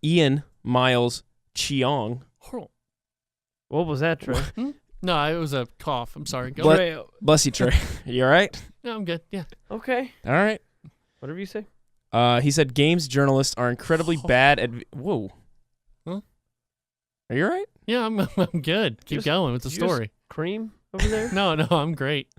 Ian Miles Cheong. What was that, Trey? No, it was a cough. I'm sorry. Go Bless you, Trey. You all right? No, I'm good. Yeah. Okay. All right. Whatever you say. He said games journalists are incredibly bad at... Whoa. Huh? Are you all right? Yeah, I'm good. Keep going with the story. Cream over there? No, I'm great.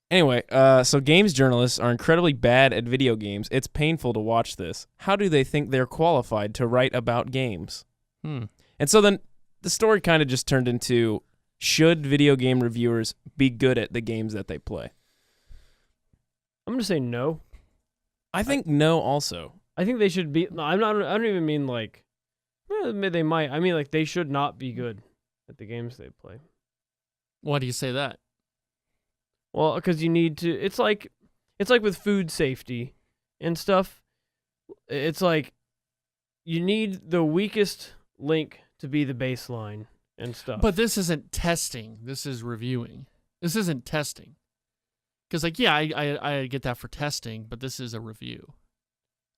Anyway, so games journalists are incredibly bad at video games. It's painful to watch this. How do they think they're qualified to write about games? And so then the story kind of just turned into, should video game reviewers be good at the games that they play? I'm going to say no. I think no also. I think they should be... No, I don't even mean like... they might. I mean like they should not be good at the games they play. Why do you say that? Well, because you need to... It's like with food safety and stuff. It's like you need the weakest link to be the baseline and stuff. But this isn't testing. This is reviewing. This isn't testing. Because, like, yeah, I get that for testing, but this is a review.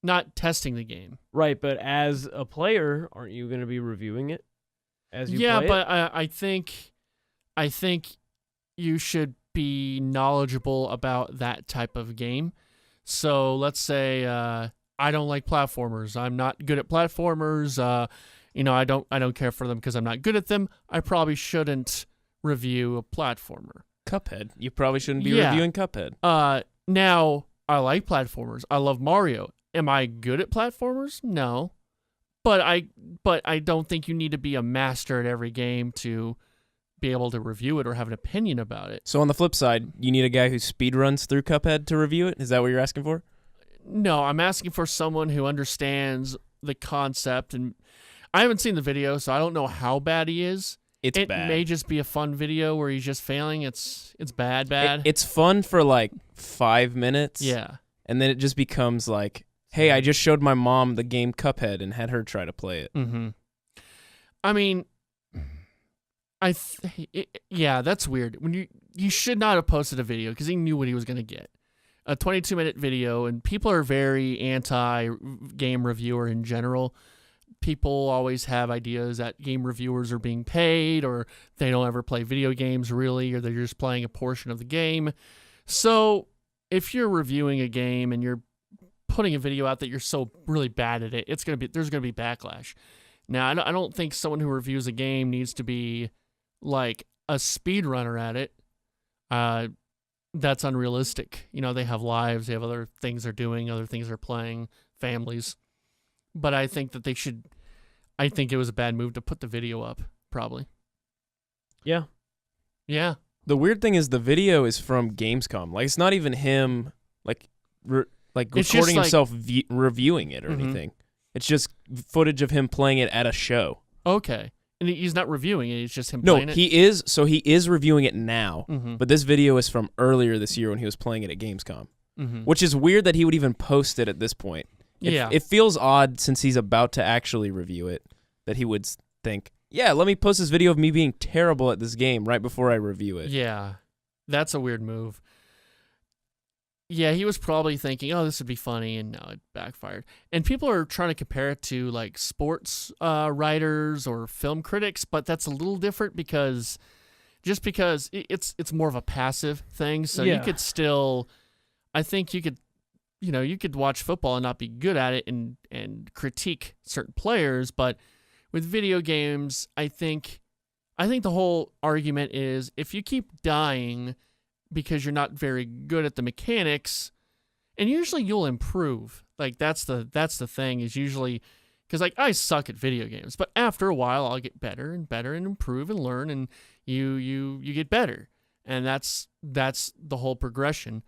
Not testing the game. Right, but as a player, aren't you going to be reviewing it as you play but it? I think you should be knowledgeable about that type of game. So let's say I don't like platformers. I'm not good at platformers. I don't care for them because I'm not good at them. I probably shouldn't review a platformer. Cuphead. You probably shouldn't be reviewing Cuphead. Now, I like platformers. I love Mario. Am I good at platformers? No. But I don't think you need to be a master at every game to be able to review it or have an opinion about it. So on the flip side, you need a guy who speedruns through Cuphead to review it? Is that what you're asking for? No, I'm asking for someone who understands the concept. And I haven't seen the video, so I don't know how bad he is. It bad. May just be a fun video where he's just failing. It's bad. It's fun for like 5 minutes. Yeah. And then it just becomes like, hey, I just showed my mom the game Cuphead and had her try to play it. Mm-hmm. I mean, that's weird. When you should not have posted a video because he knew what he was going to get. A 22-minute video, and people are very anti-game reviewer in general. People always have ideas that game reviewers are being paid, or they don't ever play video games really, or they're just playing a portion of the game. So if you're reviewing a game and you're putting a video out that you're so really bad at it, there's gonna be backlash. Now, I don't think someone who reviews a game needs to be like a speedrunner at it. That's unrealistic. They have lives, they have other things they're doing, other things they're playing, families. But I think that I think it was a bad move to put the video up, probably. Yeah. Yeah. The weird thing is the video is from Gamescom. Like, it's not even him, like recording himself reviewing it or anything. It's just footage of him playing it at a show. Okay. And he's not reviewing it, it's just him playing it? No, he is reviewing it now, but this video is from earlier this year when he was playing it at Gamescom, which is weird that he would even post it at this point. It feels odd since he's about to actually review it that he would think, yeah, let me post this video of me being terrible at this game right before I review it. Yeah, that's a weird move. Yeah, he was probably thinking, oh, this would be funny, and no, it backfired. And people are trying to compare it to like sports writers or film critics, but that's a little different because it's more of a passive thing. So you could still, I think you could, you could watch football and not be good at it and critique certain players, but with video games, I think the whole argument is if you keep dying because you're not very good at the mechanics, and usually you'll improve. Like that's the thing is usually because like I suck at video games, but after a while I'll get better and better and improve and learn, and you get better, and that's the whole progression.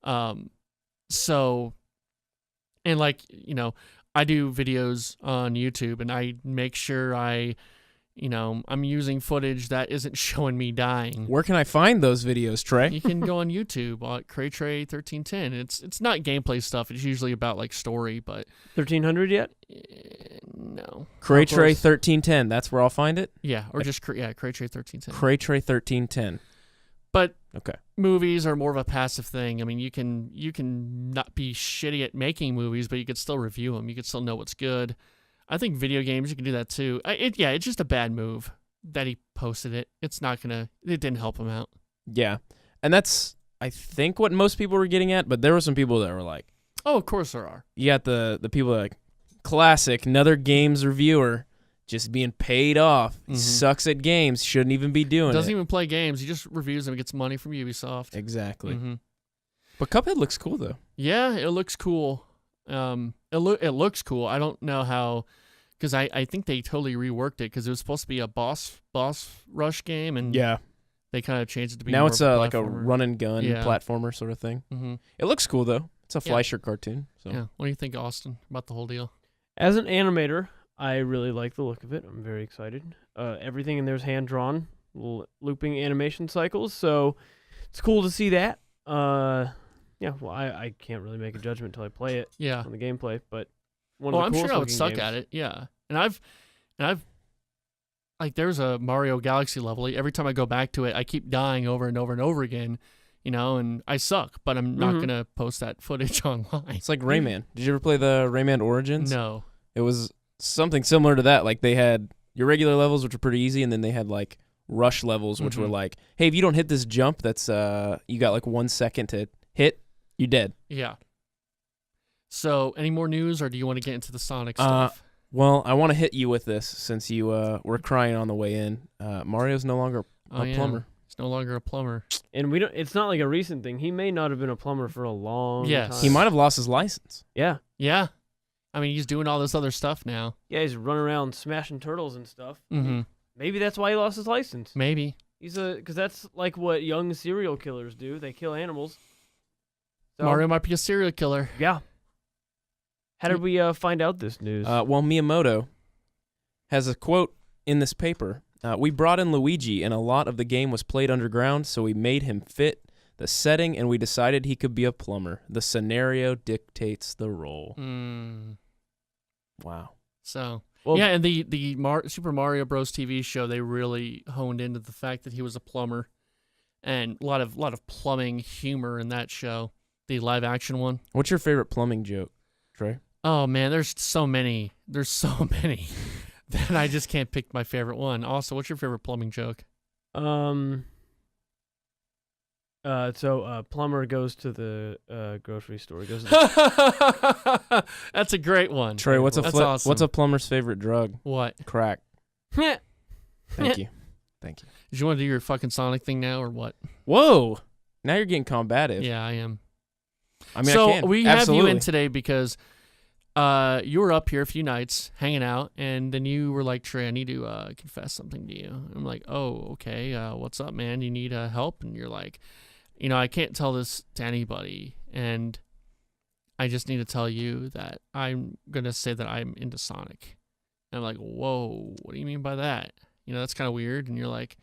So, and like, I do videos on YouTube, and I make sure I'm using footage that isn't showing me dying. Where can I find those videos, Trey? You can go on YouTube at CrayTrey1310. It's not gameplay stuff. It's usually about like story, but 1300 yet? No. CrayTrey1310. That's where I'll find it. Yeah, or just CrayTrey1310. CrayTrey1310. But okay, movies are more of a passive thing. I mean, you can not be shitty at making movies, but you could still review them. You could still know what's good. I think video games, you can do that too. It's just a bad move that he posted it. It didn't help him out. Yeah, and that's, I think, what most people were getting at, but there were some people that were like, oh, of course there are. You got the people that are like, classic, another games reviewer, just being paid off. Mm-hmm. He sucks at games, shouldn't even be doing Doesn't it. even play games. He just reviews them and gets money from Ubisoft. Exactly. Mm-hmm. But Cuphead looks cool, though. Yeah, it looks cool. It looks cool. I don't know how, because I think they totally reworked it, because it was supposed to be a boss rush game, and yeah, they kind of changed it to be now more it's of like a run and gun platformer sort of thing. Mm-hmm. It looks cool though. It's a Fleischer cartoon. So. Yeah. What do you think, Austin, about the whole deal? As an animator, I really like the look of it. I'm very excited. Everything in there's hand drawn, looping animation cycles, so it's cool to see that. Yeah, well, I can't really make a judgment until I play it. Yeah. On the gameplay, but I'm sure I would suck at it. Yeah, and I've like, there's a Mario Galaxy level. Every time I go back to it, I keep dying over and over and over again. And I suck, but I'm not gonna post that footage online. It's like Rayman. Did you ever play the Rayman Origins? No. It was something similar to that. Like, they had your regular levels, which were pretty easy, and then they had like rush levels, which were like, hey, if you don't hit this jump, that's you got like 1 second to hit, you're dead. Yeah. So, any more news, or do you want to get into the Sonic stuff? Well, I want to hit you with this since you were crying on the way in. Mario's no longer a plumber. He's no longer a plumber. And we don't. It's not like a recent thing. He may not have been a plumber for a long time. He might have lost his license. Yeah. Yeah. I mean, he's doing all this other stuff now. Yeah, he's running around smashing turtles and stuff. Mm-hmm. Maybe that's why he lost his license. Maybe. Because that's like what young serial killers do. They kill animals. So, Mario might be a serial killer. Yeah. How did we find out this news? Well, Miyamoto has a quote in this paper. We brought in Luigi, and a lot of the game was played underground, so we made him fit the setting, and we decided he could be a plumber. The scenario dictates the role. Wow. So, yeah, and the Super Mario Bros. TV show, they really honed into the fact that he was a plumber, and a lot of plumbing humor in that show, the live action one. What's your favorite plumbing joke, Trey? Oh man, there's so many. There's so many that I just can't pick my favorite one. Also, what's your favorite plumbing joke? So plumber goes to the grocery store. Goes to That's a great one. Trey, what's awesome. What's a plumber's favorite drug? What? Crack. Thank you. Thank you. Did you want to do your fucking Sonic thing now, or what? Whoa! Now you're getting combative. Yeah, I am. I mean, so I can. we have Absolutely. you in today because you were up here a few nights hanging out, and then you were like, Trey, I need to confess something to you. I'm like, oh, okay. What's up, man? You need help? And you're like, I can't tell this to anybody, and I just need to tell you that I'm going to say that I'm into Sonic. And I'm like, whoa, what do you mean by that? That's kind of weird. And you're like,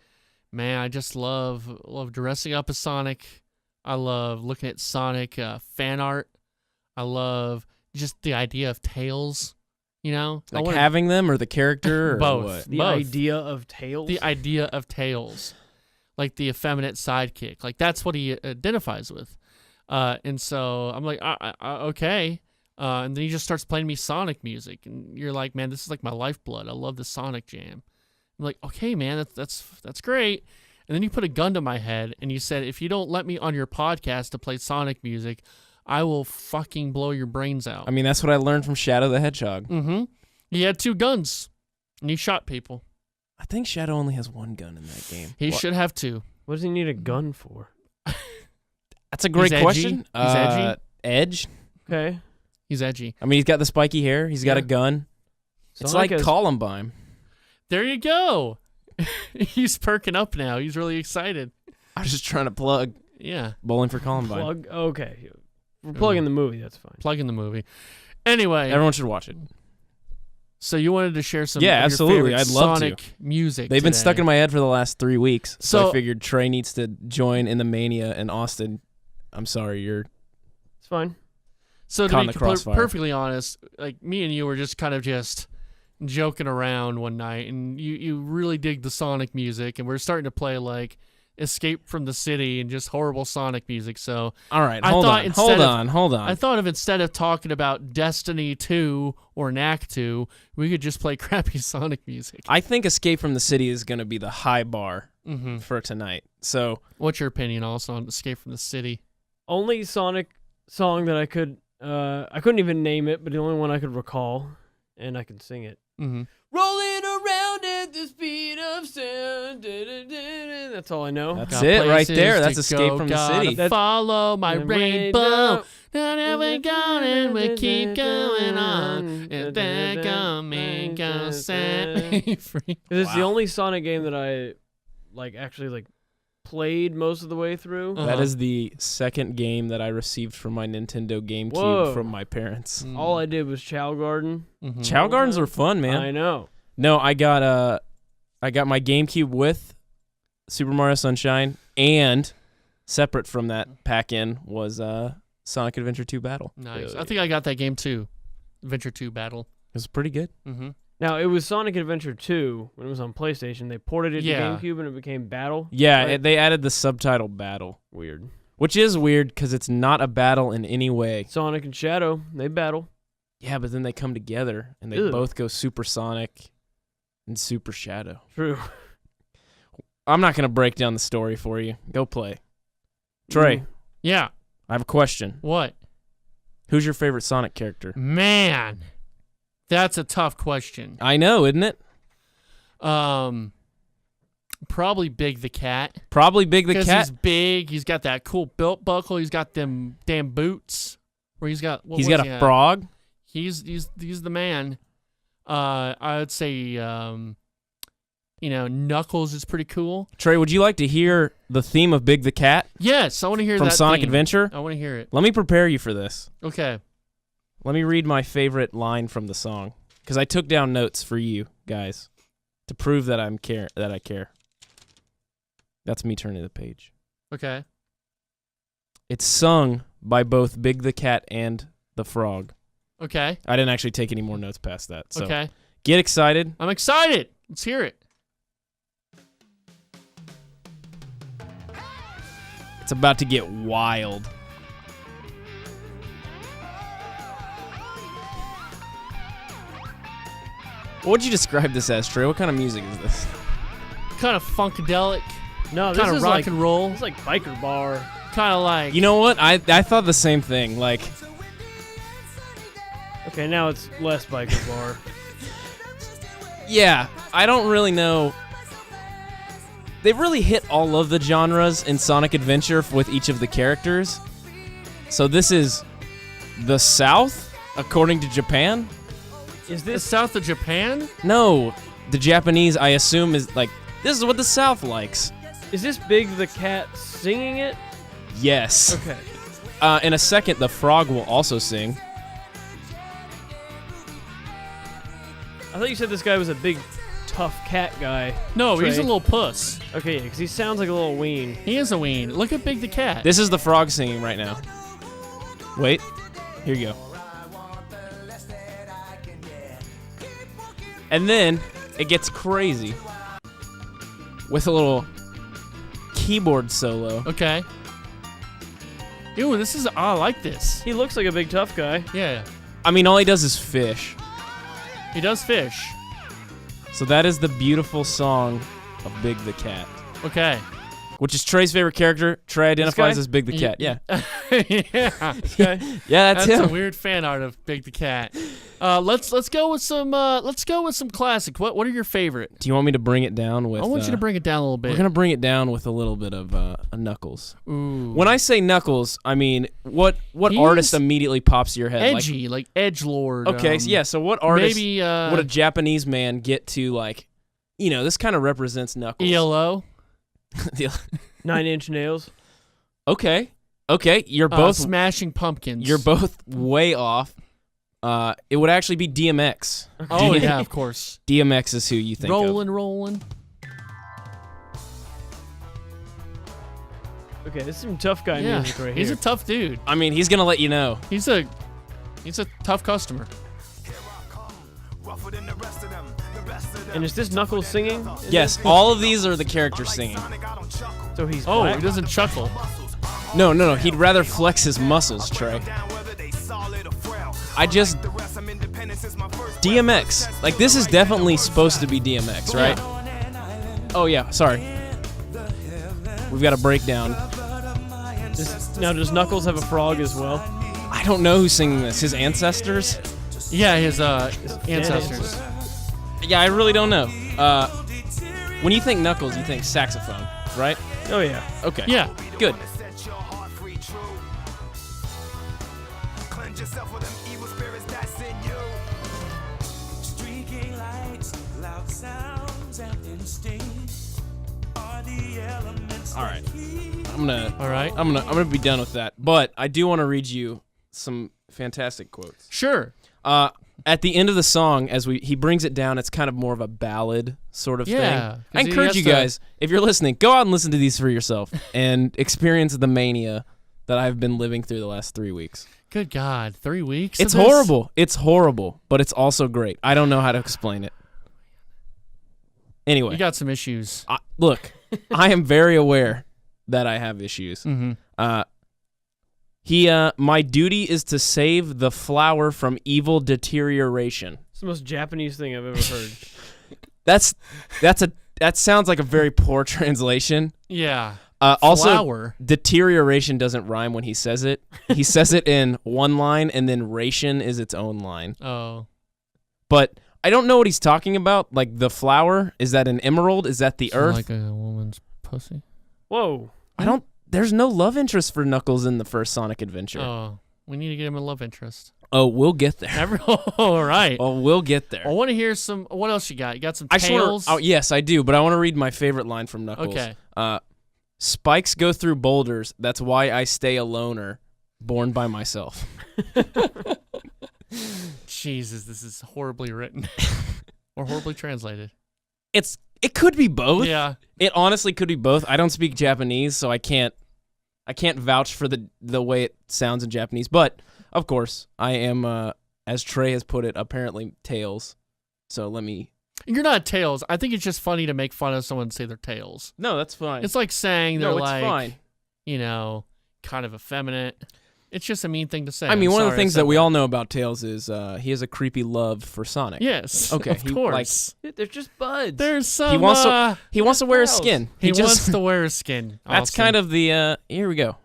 man, I just love dressing up as Sonic. I love looking at Sonic fan art. I love just the idea of Tails, Like having them or the character or both. what? the idea of Tails? The idea of Tails. Like the effeminate sidekick. Like that's what he identifies with. And so I'm like, okay. And then he just starts playing me Sonic music. And you're like, man, this is like my lifeblood. I love the Sonic Jam. I'm like, okay, man, that's great. And then you put a gun to my head and you said, if you don't let me on your podcast to play Sonic music, I will fucking blow your brains out. I mean, that's what I learned from Shadow the Hedgehog. Mm-hmm. He had 2 guns and he shot people. I think Shadow only has 1 gun in that game. He should have 2. What does he need a gun for? That's a great question. He's edgy. Edge. Okay. He's edgy. I mean, he's got the spiky hair. He's got a gun. It's Sonic like Columbine. There you go. He's perking up now. He's really excited. I was just trying to plug. Yeah. Bowling for Columbine. Plug. Okay, we're plugging the movie. That's fine. Plug in the movie. Anyway. Everyone should watch it. So you wanted to share some Yeah, of absolutely. your favorite I'd love to. Sonic music They've been today. stuck in my head for the last 3 weeks. So I So- figured Trey needs to join in the mania, and Austin, I'm sorry, you're It's fine. So to caught be in the crossfire. perfectly honest, like me and you were just kind of just joking around one night, and you really dig the Sonic music, and we're starting to play like Escape from the City and just horrible Sonic music. So all right. I Hold thought on, instead hold of- on, hold on. I thought of instead of talking about Destiny 2 or Knack 2, we could just play crappy Sonic music. I think Escape from the City is going to be the high bar Mm-hmm. for tonight. So What's your opinion also on Escape from the City? Only Sonic song that I couldn't even name it, but the only one I could recall, and I can sing it. Mm-hmm. Rolling around at the speed of sound. Da-da-da-da. That's all I know. that's it right there. That's Escape from the City. That's- Follow my The rainbow. rainbow. Now we're going and we keep going on. And they're coming, go set me free. It's the only Sonic game that I actually played most of the way through. Uh-huh. That is the second game that I received from my Nintendo GameCube Whoa. from my parents. Mm. All I did was Chow Garden. Mhm. Chow Gardens are fun, man. I know. No, I got my GameCube with Super Mario Sunshine, and separate from that pack-in was Sonic Adventure 2 Battle. Nice. I think I got that game too. Adventure 2 Battle. It was pretty good. Mm-hmm. Now, it was Sonic Adventure 2 when it was on PlayStation. They ported it Yeah. to GameCube and it became Battle. Yeah, right? they added the subtitle Battle, Weird. which is weird because it's not a battle in any way. Sonic and Shadow, they battle. Yeah, but then they come together and they Ew. both go Super Sonic and Super Shadow. True. I'm not going to break down the story for you. Go play. Trey, Yeah. I have a question. What? Who's your favorite Sonic character? Man. That's a tough question. I know, isn't it? Probably Big the Cat. Probably Big the Because Cat. he's big. He's got that cool belt buckle. He's got them damn boots. Where he's got. He's got a frog. He's the man. I would say, Knuckles is pretty cool. Trey, would you like to hear the theme of Big the Cat Yes, I want to hear from that Sonic theme. Adventure? I want to hear it. Let me prepare you for this. Okay. Let me read my favorite line from the song, because I took down notes for you guys to prove that I care. That's me turning the page. Okay. It's sung by both Big the Cat and the Frog. Okay. I didn't actually take any more notes past that. So Okay. get excited. I'm excited. Let's hear it. It's about to get wild. What would you describe this as, Trey? What kind of music is this? Kind of funkadelic. No, this Kind of is rock like and roll. it's like biker bar. Kind of like. You know what? I thought the same thing. Like, Okay, now it's less biker bar. yeah, I don't really know. They've really hit all of the genres in Sonic Adventure with each of the characters. So this is the South, according to Japan? Is the this south of Japan? No, the Japanese, I assume, is like, this is what the South likes. Big the Cat singing it? Yes. Okay. In a second, the frog will also sing. I thought you said this guy was a big, tough cat guy. No, he's a Trey. little puss. Okay, because he sounds like a little ween. He is a ween. Look at Big the Cat. This is the frog singing right now. Wait, here you go. And then it gets crazy with a little keyboard solo. Okay. Ew, this is. I like this. He looks like a big tough guy. Yeah. I mean, all he does is fish. He does fish. So that is the beautiful song of Big the Cat, Okay. which is Trey's favorite character. Trey identifies guy? as Big the Cat. Yeah. Yeah. Okay. Yeah, that's him. a weird fan art of Big the Cat. Let's go with some classic. What are your favorite? Do you want me to bring it down with... I want you to bring it down a little bit. We're going to bring it down with a little bit of a Knuckles. Ooh. When I say Knuckles, I mean, what He's artist immediately pops to your head? edgy, like edgelord. Okay, so yeah, so what artist maybe would a Japanese man get to, like, this kind of represents Knuckles. ELO. The- 9 Inch Nails. Okay. You're both Smashing Pumpkins. You're both way off. It would actually be DMX. Oh yeah, of course. DMX is who you think of. Rolling. Okay, this is some tough guy music right here. He's a tough dude. I mean, he's gonna let you know. He's a tough customer. And is this Knuckles singing? Yes, all of these are the characters singing. So he's Oh, black? he doesn't chuckle. No. He'd rather flex his muscles, Trey. DMX. Like, this is definitely supposed to be DMX, right? Oh, yeah, sorry. We've got a breakdown. Now, does Knuckles have a frog as well? I don't know who's singing this. His ancestors? Yeah, his ancestors. Yeah, I really don't know. When you think Knuckles, you think saxophone, right? Oh, yeah. Okay. Yeah. Good. All right. I'm gonna be done with that. But I do want to read you some fantastic quotes. Sure. At the end of the song, as he brings it down, it's kind of more of a ballad sort of thing. I encourage you guys, if you're listening, go out and listen to these for yourself and experience the mania that I've been living through the last 3 weeks. Good God, 3 weeks? It's horrible. It's horrible, but it's also great. I don't know how to explain it. Anyway. You got some issues. Look, I am very aware that I have issues. Mm-hmm. My duty is to save the flower from evil deterioration. It's the most Japanese thing I've ever heard. That sounds like a very poor translation. Yeah. Also, flower. Deterioration doesn't rhyme when he says it. He says it in one line, and then ration is its own line. Oh. But I don't know what he's talking about. Like, the flower, is that an emerald? Is that the earth? Like a woman's pussy? Whoa. There's no love interest for Knuckles in the first Sonic Adventure. Oh, we need to get him a love interest. Oh, we'll get there. All right. Oh, we'll get there. I want to hear some. What else you got? You got some tales? Yes, I do, but I want to read my favorite line from Knuckles. Okay. Spikes go through boulders. That's why I stay a loner, born by myself. Jesus, this is horribly written or horribly translated. It could be both. Yeah. It honestly could be both. I don't speak Japanese, so I can't vouch for the way it sounds in Japanese. But of course, I am, as Trey has put it, apparently Tails. So let me. You're not Tails. I think it's just funny to make fun of someone and say they're Tails. No, that's fine. It's like saying they're fine. Kind of effeminate. It's just a mean thing to say. I mean, one of the things that we all know about Tails is he has a creepy love for Sonic. Yes. Okay. Of course. They're just buds. There's some. He wants to wear his skin. He wants to wear his skin. That's kind of the. Here we go.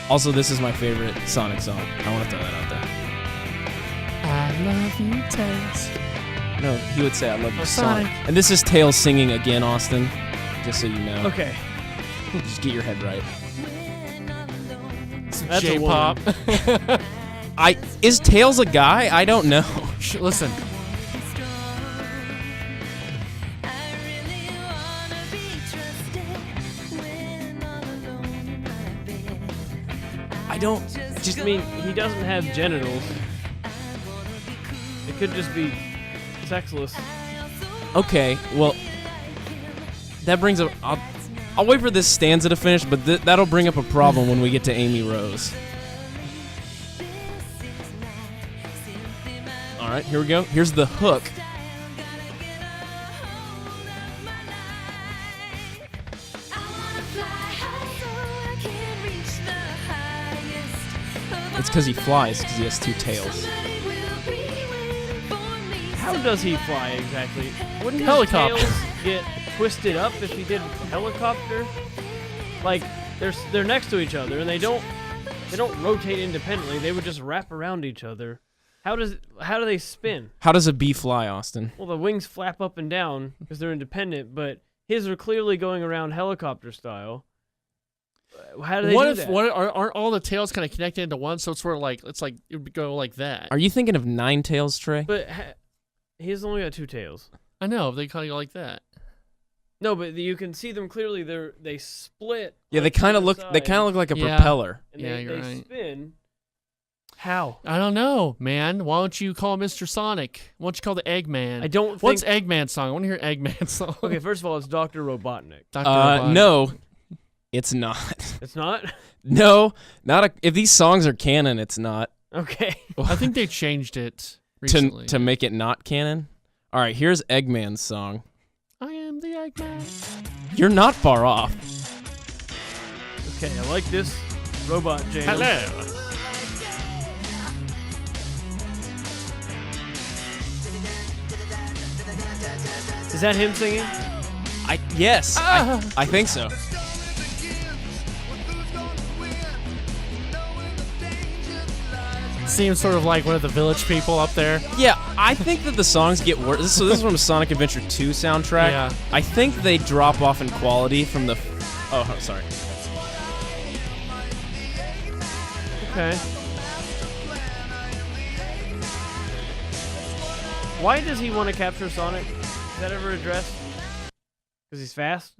Also, this is my favorite Sonic song. I want to throw that out there. I love you, Tails. No, he would say I love you, Sonic. And this is Tails singing again, Austin. Just so you know. Okay. Just get your head right. That's J-pop. Is Tails a guy? I don't know. Listen. I mean, he doesn't have genitals. It could just be sexless. Okay, well, that brings up. I'll wait for this stanza to finish, but that'll bring up a problem when we get to Amy Rose. All right, here we go. Here's the hook. It's because he flies, because he has two tails. How does he fly exactly? Wouldn't Helicopter. his tails get twisted up if he did helicopter? Like they're next to each other and they don't rotate independently. They would just wrap around each other. How do they spin? How does a bee fly, Austin? Well, the wings flap up and down because they're independent, but his are clearly going around helicopter style. How do they do that? Aren't all the tails kind of connected into one? So it's sort of like it would go like that. Are you thinking of Nine Tails, Trey? But he's only got two tails. I know they kind of go like that. No, but you can see them clearly. They split. Yeah, on they kind of either look. They side, kind of look like a Yeah. propeller. and Yeah, they, you're they right. spin. How? I don't know, man. Why don't you call Mr. Sonic? Why don't you call the Eggman? I don't think. What's Eggman's song? I want to hear Eggman's song. Okay, first of all, it's Dr. Robotnik. Dr. Robotnik. No, it's not. It's not. No, not a. If these songs are canon, it's not. Okay. I think they changed it recently. To make it not canon. All right, here's Eggman's song. I am the Eggman. You're not far off. Okay, I like this robot jam. Hello. Is that him singing? Yes, I think so. Seems sort of like one of the village people up there. Yeah, I think that the songs get worse. So this is from a Sonic Adventure 2 soundtrack. Yeah. I think they drop off in quality from the. Oh, sorry. Okay. Why does he want to capture Sonic? Is that ever addressed? Because he's fast?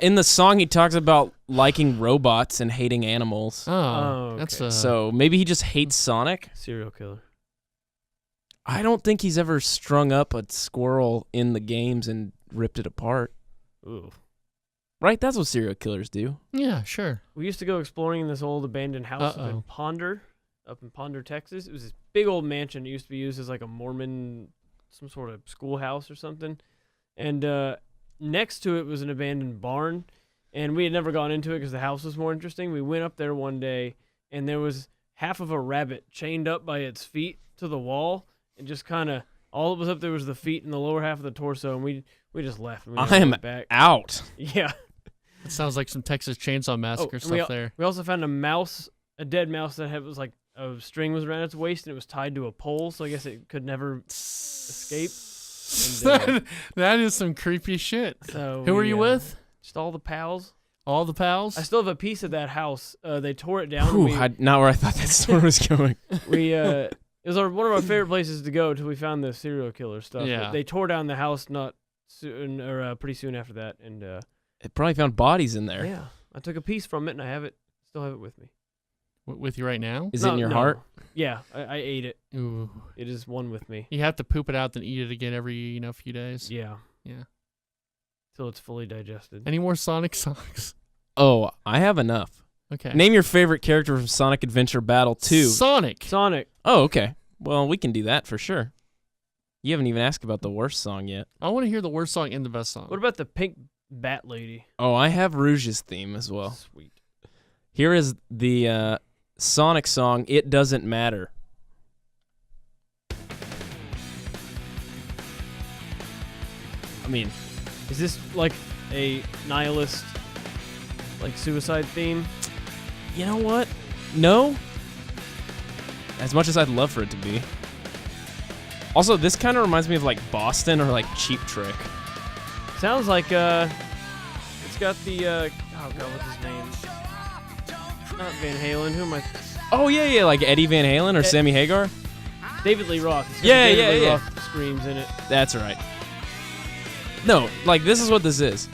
In the song, he talks about liking robots and hating animals. Oh, that's okay. So maybe he just hates Sonic. Serial killer. I don't think he's ever strung up a squirrel in the games and ripped it apart. Ooh. Right? That's what serial killers do. yeah, sure. We used to go exploring in this old abandoned house up in Ponder, Texas. It was this big old mansion. It used to be used as like a Mormon, some sort of schoolhouse or something. And next to it was an abandoned barn. And we had never gone into it because the house was more interesting. We went up there one day, and there was half of a rabbit chained up by its feet to the wall. And just kind of, all that was up there was the feet and the lower half of the torso. And we just left. And we never I am went back. out. Yeah. It sounds like some Texas Chainsaw Massacre and stuff there. We also found a dead mouse that was like a string was around its waist and it was tied to a pole, so I guess it could never escape. And, that is some creepy shit. so Who were you with? Just all the pals. All the pals? I still have a piece of that house. They tore it down. Whew, not where I thought that story was going. It was one of our favorite places to go till we found the serial killer stuff. Yeah. They tore down the house not soon or pretty soon after that, and It probably found bodies in there. yeah, I took a piece from it and I have it. Still have it with me. With you right now? Is it in your No. heart? Yeah, I ate it. Ooh. It is one with me. You have to poop it out, then eat it again every few days. Yeah. Yeah. Till it's fully digested. Any more Sonic songs? Oh, I have enough. Okay. Name your favorite character from Sonic Adventure Battle 2. Sonic. Oh, okay. Well, we can do that for sure. You haven't even asked about the worst song yet. I want to hear the worst song and the best song. What about the pink bat lady? Oh, I have Rouge's theme as well. Sweet. Here is the Sonic song, It Doesn't Matter. I mean, Is this like a nihilist, like suicide theme? you know what? No. As much as I'd love for it to be. Also, this kind of reminds me of like Boston or like Cheap Trick. Sounds like it's got the oh god, what's his name? Not Van Halen. Who am I? Oh, yeah, like Eddie Van Halen or Sammy Hagar? David Lee Roth. It's got Yeah, David yeah, Lee yeah. Roth screams in it. That's right. No, like this is what this is.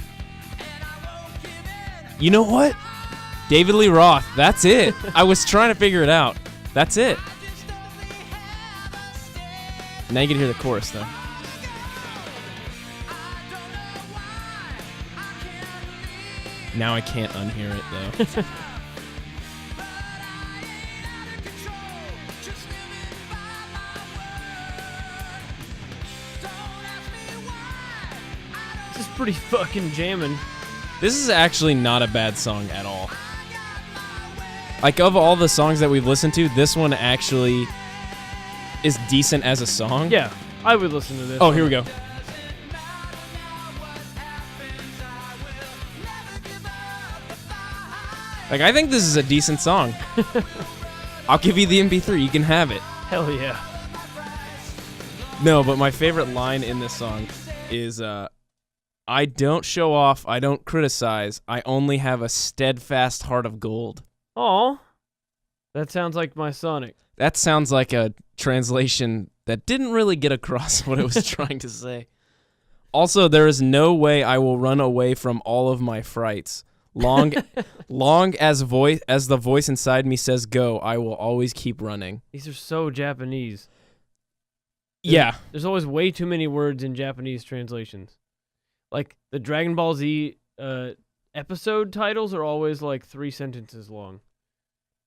You know what? David Lee Roth. That's it. I was trying to figure it out. That's it. Now you can hear the chorus though. Now I can't unhear it though. This is pretty fucking jamming. This is actually not a bad song at all. Like, of all the songs that we've listened to, this one actually is decent as a song. Yeah, I would listen to this. Oh, here we go. Like, I think this is a decent song. I'll give you the MP3. You can have it. Hell yeah. No, but my favorite line in this song is, I don't show off, I don't criticize, I only have a steadfast heart of gold. Aw. That sounds like my Sonic. That sounds like a translation that didn't really get across what it was trying to say. Also, there is no way I will run away from all of my frights. Long as the voice inside me says go, I will always keep running. These are so Japanese. Yeah. There's always way too many words in Japanese translations. Like the Dragon Ball Z episode titles are always like 3 sentences long.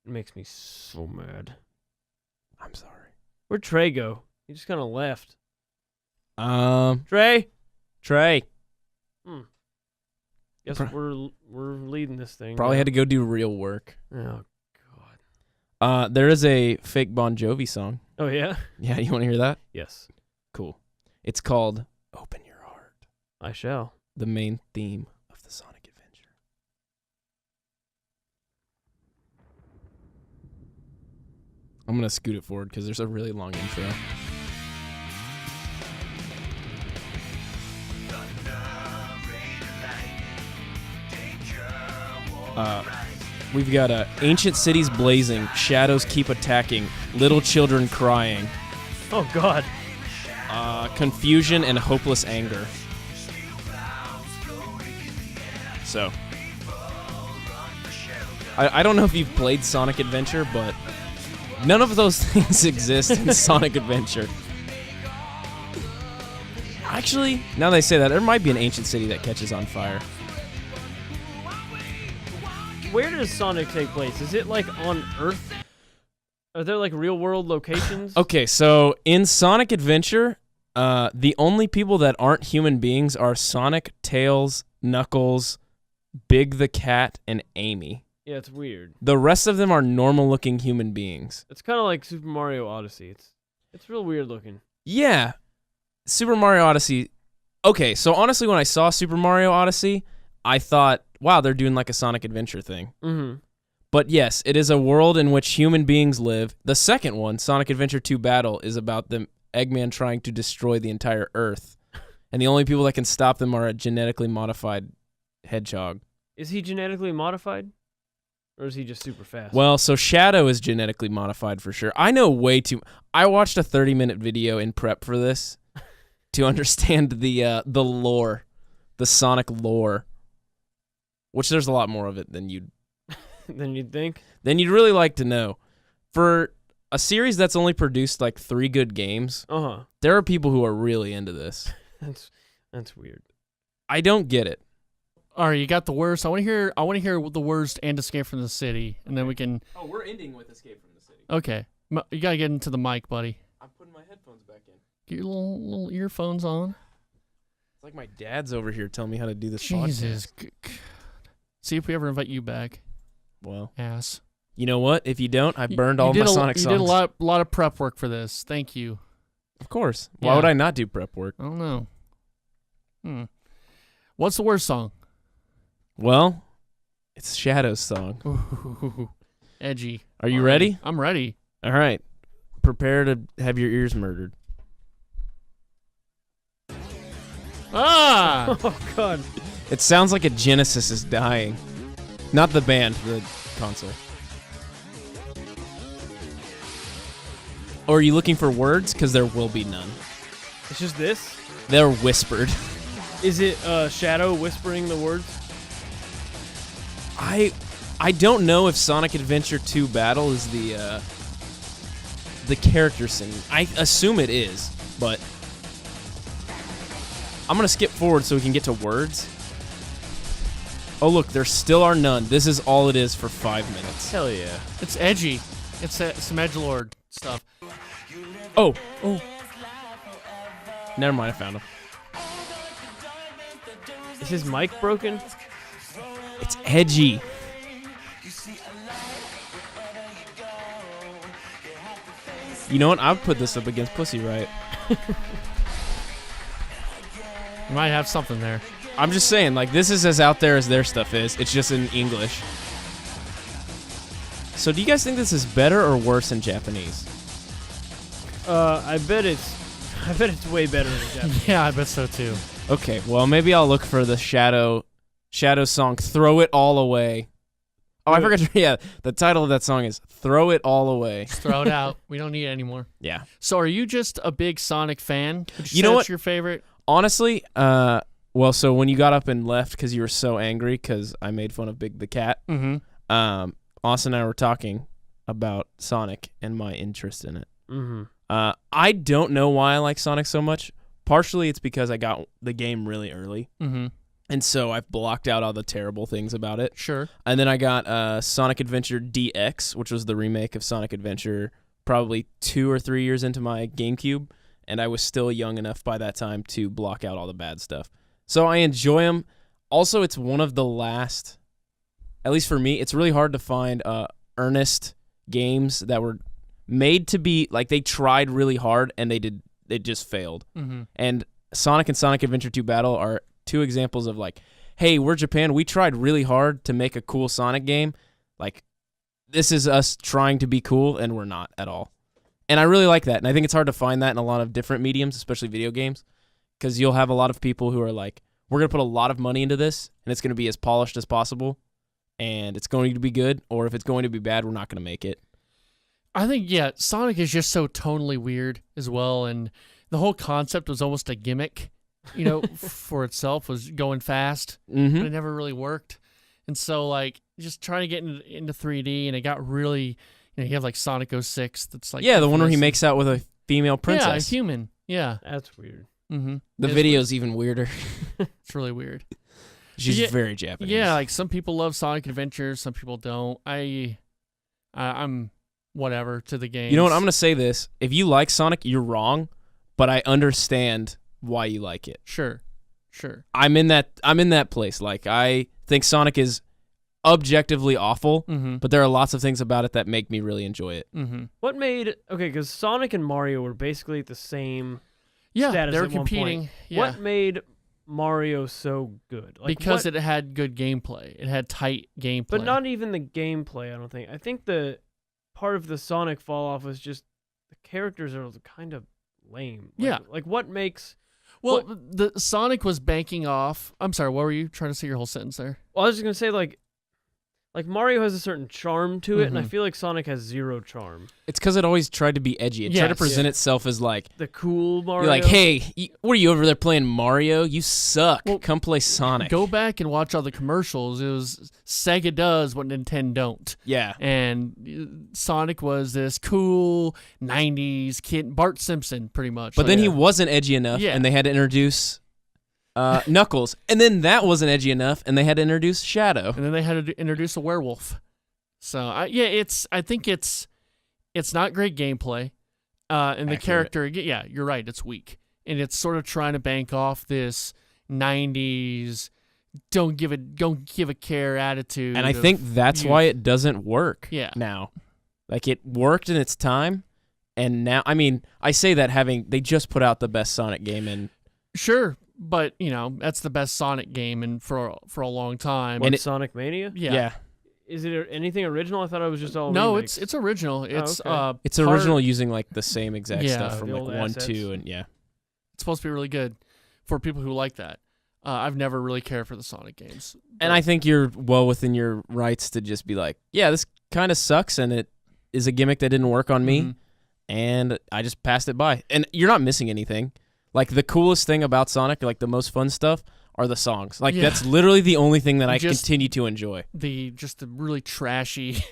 It makes me so mad. I'm sorry. Where'd Trey go? He just kind of left. Trey. Guess we're leading this thing. Probably had to go do real work. Oh God. There is a fake Bon Jovi song. Oh yeah. Yeah, you want to hear that? Yes. Cool. It's called "Open Your Heart." I shall. The main theme of the Sonic Adventure. I'm gonna scoot it forward because there's a really long intro. We've got ancient cities blazing, shadows keep attacking, little children crying. Oh God. Confusion and hopeless anger. So, I don't know if you've played Sonic Adventure, but none of those things exist in Sonic Adventure. Actually, now that I say that, there might be an ancient city that catches on fire. Where does Sonic take place? Is it like on Earth? Are there like real world locations? Okay, so in Sonic Adventure, the only people that aren't human beings are Sonic, Tails, Knuckles, Big the Cat, and Amy. Yeah, it's weird. The rest of them are normal-looking human beings. It's kind of like Super Mario Odyssey. It's real weird looking. Yeah. Super Mario Odyssey. Okay, so honestly, when I saw Super Mario Odyssey, I thought, wow, they're doing like a Sonic Adventure thing. Mm-hmm. But yes, it is a world in which human beings live. The second one, Sonic Adventure 2 Battle, is about the Eggman trying to destroy the entire Earth. And the only people that can stop them are a genetically modified hedgehog. Is he genetically modified? Or is he just super fast? Well, so Shadow is genetically modified for sure. I know way too... I watched a 30-minute video in prep for this to understand the lore, the Sonic lore. Which there's a lot more of it than you'd think. Than you'd really like to know. For a series that's only produced like 3 good games, there are people who are really into this. That's weird. I don't get it. All right, you got the worst. I want to hear the worst and Escape from the City, and then we can. Oh, we're ending with Escape from the City. Okay, you gotta get into the mic, buddy. I'm putting my headphones back in. Get your little earphones on. It's like my dad's over here telling me how to do this Jesus. podcast. See if we ever invite you back. Well, ass. You know what? If you don't, I burned all my Sonic songs. You did a lot of prep work for this. Thank you. Of course. Why would I not do prep work? I don't know. What's the worst song? Well, it's Shadow's song. Ooh, edgy. Are you ready? I'm ready. All right. Prepare to have your ears murdered. Ah! Oh, God. It sounds like a Genesis is dying. Not the band, the console. Or are you looking for words? Because there will be none. It's just this? They're whispered. Is it Shadow whispering the words? I don't know if Sonic Adventure 2 Battle is the character singing. I assume it is, but I'm going to skip forward so we can get to words. Oh, look, there still are none. This is all it is for 5 minutes. Hell yeah. It's edgy. It's some edgelord stuff. Oh. Never mind, I found him. Is his mic broken? It's edgy. You know what? I'll put this up against Pussy Riot. You might have something there. I'm just saying, like, this is as out there as their stuff is. It's just in English. So do you guys think this is better or worse in Japanese? I bet it's way better in Japanese. Yeah, I bet so too. Okay, well, maybe I'll look for the Shadow song, Throw It All Away. Oh, I forgot to, the title of that song is Throw It All Away. Just throw it out. We don't need it anymore. Yeah. So are you just a big Sonic fan? Would you know say what? It's your favorite? Honestly, well, so when you got up and left because you were so angry because I made fun of Big the Cat, Austin and I were talking about Sonic and my interest in it. I don't know why I like Sonic so much. Partially, it's because I got the game really early. And so I've blocked out all the terrible things about it. Sure. And then I got Sonic Adventure DX, which was the remake of Sonic Adventure, probably 2 or 3 years into my GameCube. And I was still young enough by that time to block out all the bad stuff. So I enjoy them. Also, it's one of the last, at least for me, it's really hard to find earnest games that were made to be, like, they tried really hard and they just failed. And Sonic and Sonic Adventure 2 Battle are 2 examples of, like, hey, we're Japan. We tried really hard to make a cool Sonic game. Like, this is us trying to be cool, and we're not at all. And I really like that. And I think it's hard to find that in a lot of different mediums, especially video games, because you'll have a lot of people who are like, we're going to put a lot of money into this, and it's going to be as polished as possible, and it's going to be good, or if it's going to be bad, we're not going to make it. I think, Sonic is just so tonally weird as well, and the whole concept was almost a gimmick, for itself, was going fast, but it never really worked. And so, like, just trying to get into 3D, and it got really, you have, like, Sonic 06 that's, like... Yeah, the one where he makes out with a female princess. Yeah, a human. Yeah. That's weird. The video's even weirder. It's really weird. She's very Japanese. Yeah, like, some people love Sonic Adventure, some people don't. I'm whatever to the game. You know what? I'm going to say this. If you like Sonic, you're wrong, but I understand why you like it. Sure. I'm in that place. Like, I think Sonic is objectively awful, but there are lots of things about it that make me really enjoy it. What made because Sonic and Mario were basically at the same status they were at one competing. point. Yeah. What made Mario so good? Like, because it had good gameplay. It had tight gameplay. But not even the gameplay, I don't think. I think the part of the Sonic fall off was just the characters are kind of lame. Like what makes... Well, the Sonic was banking off... I'm sorry, what were you trying to say your whole sentence there? Well, I was just going to say, like Mario has a certain charm to it, and I feel like Sonic has zero charm. It's because it always tried to be edgy. It tried to present itself as like... the cool Mario. You're like, hey, what are you over there playing Mario? You suck. Well, come play Sonic. Go back and watch all the commercials. It was Sega does what Nintendo don't. Yeah. And Sonic was this cool 90s kid, Bart Simpson, pretty much. But then he wasn't edgy enough, and they had to introduce... Knuckles, and then that wasn't edgy enough, and they had to introduce Shadow, and then they had to introduce a werewolf. So I think it's not great gameplay, and the character, you're right, it's weak, and it's sort of trying to bank off this 90s don't give a care attitude, and I think that's why it doesn't work. Now, like it worked in its time, and now I say that they just put out the best Sonic game in. Sure. But, that's the best Sonic game and for a long time. And Sonic Mania? Yeah. Is it anything original? I thought it was just all No, remakes. it's original. It's it's original using like the same exact stuff from the like old 1, assets. 2, and It's supposed to be really good for people who like that. I've never really cared for the Sonic games. And I think you're well within your rights to just be like, yeah, this kind of sucks, and it is a gimmick that didn't work on me, and I just passed it by. And you're not missing anything. Like, the coolest thing about Sonic, like the most fun stuff, are the songs. Like, that's literally the only thing that I continue to enjoy. The really trashy,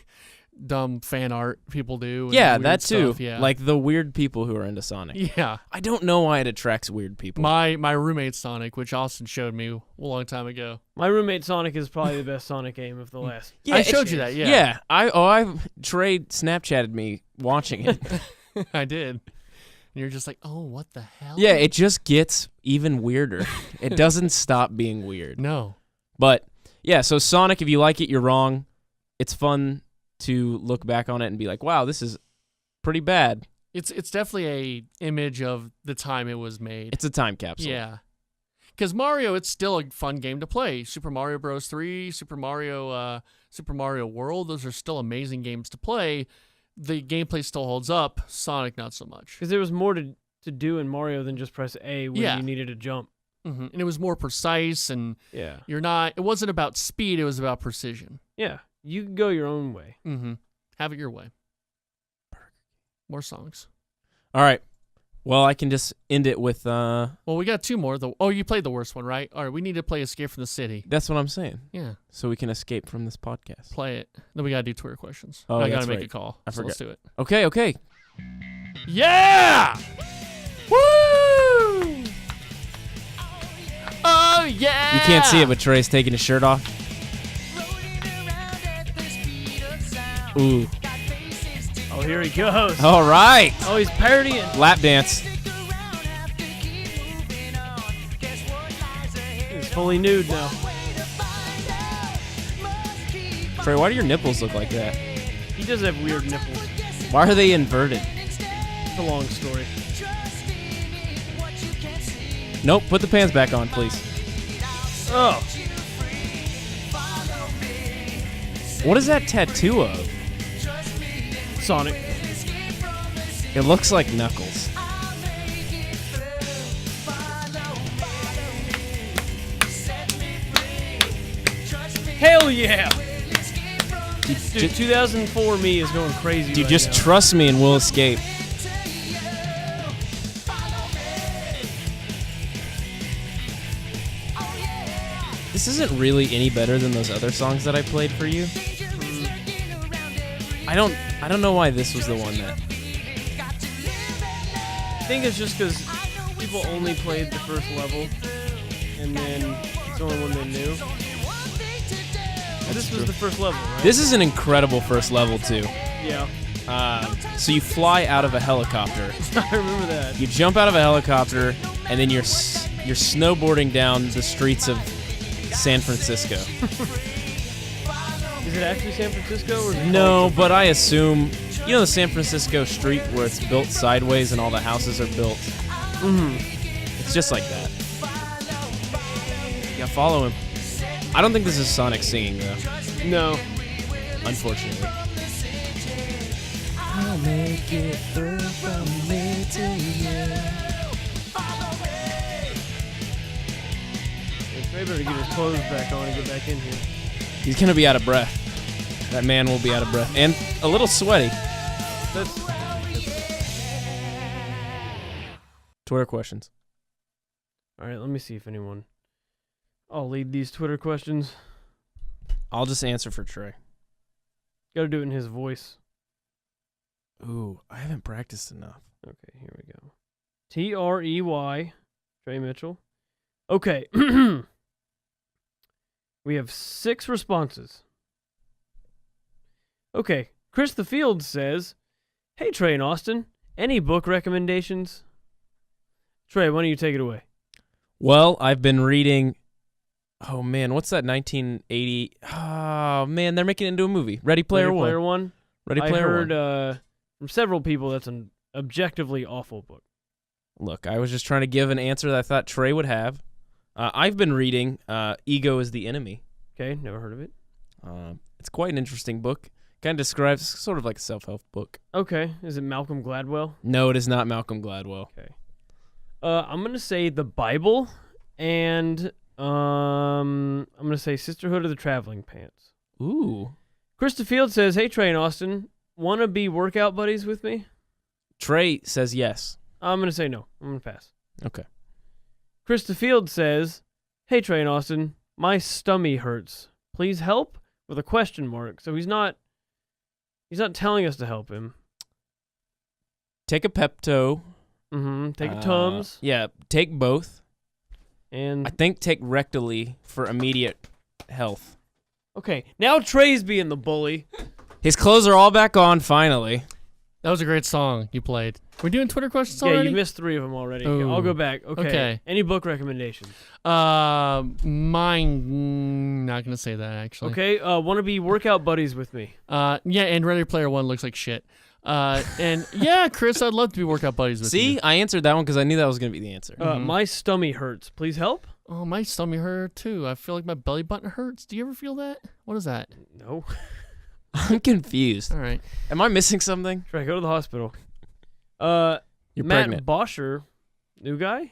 dumb fan art people do. And Yeah, that too. Stuff, Like, the weird people who are into Sonic. Yeah. I don't know why it attracts weird people. My roommate Sonic, which Austin showed me a long time ago. My roommate Sonic is probably the best Sonic game of the last. Yeah, I showed you that, Yeah. Trey Snapchatted me watching it. I did. And you're just like, oh, what the hell? Yeah, it just gets even weirder. It doesn't stop being weird. No. But, yeah, so Sonic, if you like it, you're wrong. It's fun to look back on it and be like, wow, this is pretty bad. It's definitely a image of the time it was made. It's a time capsule. Yeah. Because Mario, it's still a fun game to play. Super Mario Bros. 3, Super Mario World, those are still amazing games to play. The gameplay still holds up. Sonic, not so much. Because there was more to do in Mario than just press A when you needed to jump. Mm-hmm. And it was more precise, and it wasn't about speed, it was about precision. Yeah, you can go your own way. Mm-hmm. Have it your way. More songs. All right. Well, I can just end it with. Well, we got 2 more. You played the worst one, right? All right, we need to play Escape from the City. That's what I'm saying. Yeah. So we can escape from this podcast. Play it. Then we got to do Twitter questions. Oh, I got that's to make right. a call. I So let's forgot. do it. Okay. Yeah! Woo! Oh, yeah! You can't see it, but Trey's taking his shirt off. Ooh. Oh, here he goes. All right. Oh, he's parodying. Lap dance. He's fully nude now. Trey, why do your nipples look like that? He does have weird nipples. Why are they inverted? It's a long story. Nope. Put the pants back on, please. Oh. What is that tattoo of? Sonic. It looks like Knuckles. Hell yeah! Dude, 2004 me is going crazy. Dude, right just now. trust me and we'll escape. This isn't really any better than those other songs that I played for you. I don't know why this was the one that. I think it's just because people only played the first level, and then it's the only one they knew. This was the first level, right? This is an incredible first level too. Yeah. So you fly out of a helicopter. I remember that. You jump out of a helicopter, and then you're snowboarding down the streets of San Francisco. Is it actually San Francisco? Or is it No, but I assume you know the San Francisco street where it's built sideways and all the houses are built. It's just like that. Yeah, follow him. I don't think this is Sonic singing though. No. Unfortunately. I'll make it through from me to you. Trey better get his clothes back on and get back in here. He's gonna be out of breath. That man will be out of breath and a little sweaty. Twitter questions. All right, let me see if anyone. I'll lead these Twitter questions. I'll just answer for Trey. Got to do it in his voice. Ooh, I haven't practiced enough. Okay, here we go. Trey, Trey Mitchell. Okay. We have 6 responses. Okay, Chris the Field says, "Hey Trey and Austin, any book recommendations?" Trey, why don't you take it away? Well, I've been reading. Oh man, what's that? 1980. Oh man, they're making it into a movie. Ready Player One. Ready Player One. I heard from several people that's an objectively awful book. Look, I was just trying to give an answer that I thought Trey would have. I've been reading Ego is the Enemy. Okay, never heard of it. It's quite an interesting book. Kind of describes sort of like a self-help book. Okay, is it Malcolm Gladwell? No, it is not Malcolm Gladwell. Okay. I'm going to say the Bible, and I'm going to say Sisterhood of the Traveling Pants. Ooh. Krista Field says, "Hey, Trey and Austin, want to be workout buddies with me?" Trey says yes. I'm going to say no. I'm going to pass. Okay. Krista Field says, "Hey, Trey and Austin, my stummy hurts. Please help?" With a question mark. So he's not telling us to help him. Take a Pepto. Take a Tums. Yeah, take both. And I think take rectally for immediate health. okay, now Trey's being the bully. His clothes are all back on, finally. That was a great song you played. We're doing Twitter questions Yeah, already? you missed 3 of them already. Ooh. I'll go back. Okay. Any book recommendations? Mine, not going to say that, actually. Okay, want to be workout buddies with me? Yeah, and Ready Player One looks like shit. And yeah, Chris, I'd love to be workout buddies with you. See, I answered that one because I knew that was going to be the answer. My stummy hurts. Please help? Oh, my stomach hurt too. I feel like my belly button hurts. Do you ever feel that? What is that? No. I'm confused. All right. Am I missing something? Trey, go to the hospital. You're Matt pregnant. Boscher, new guy,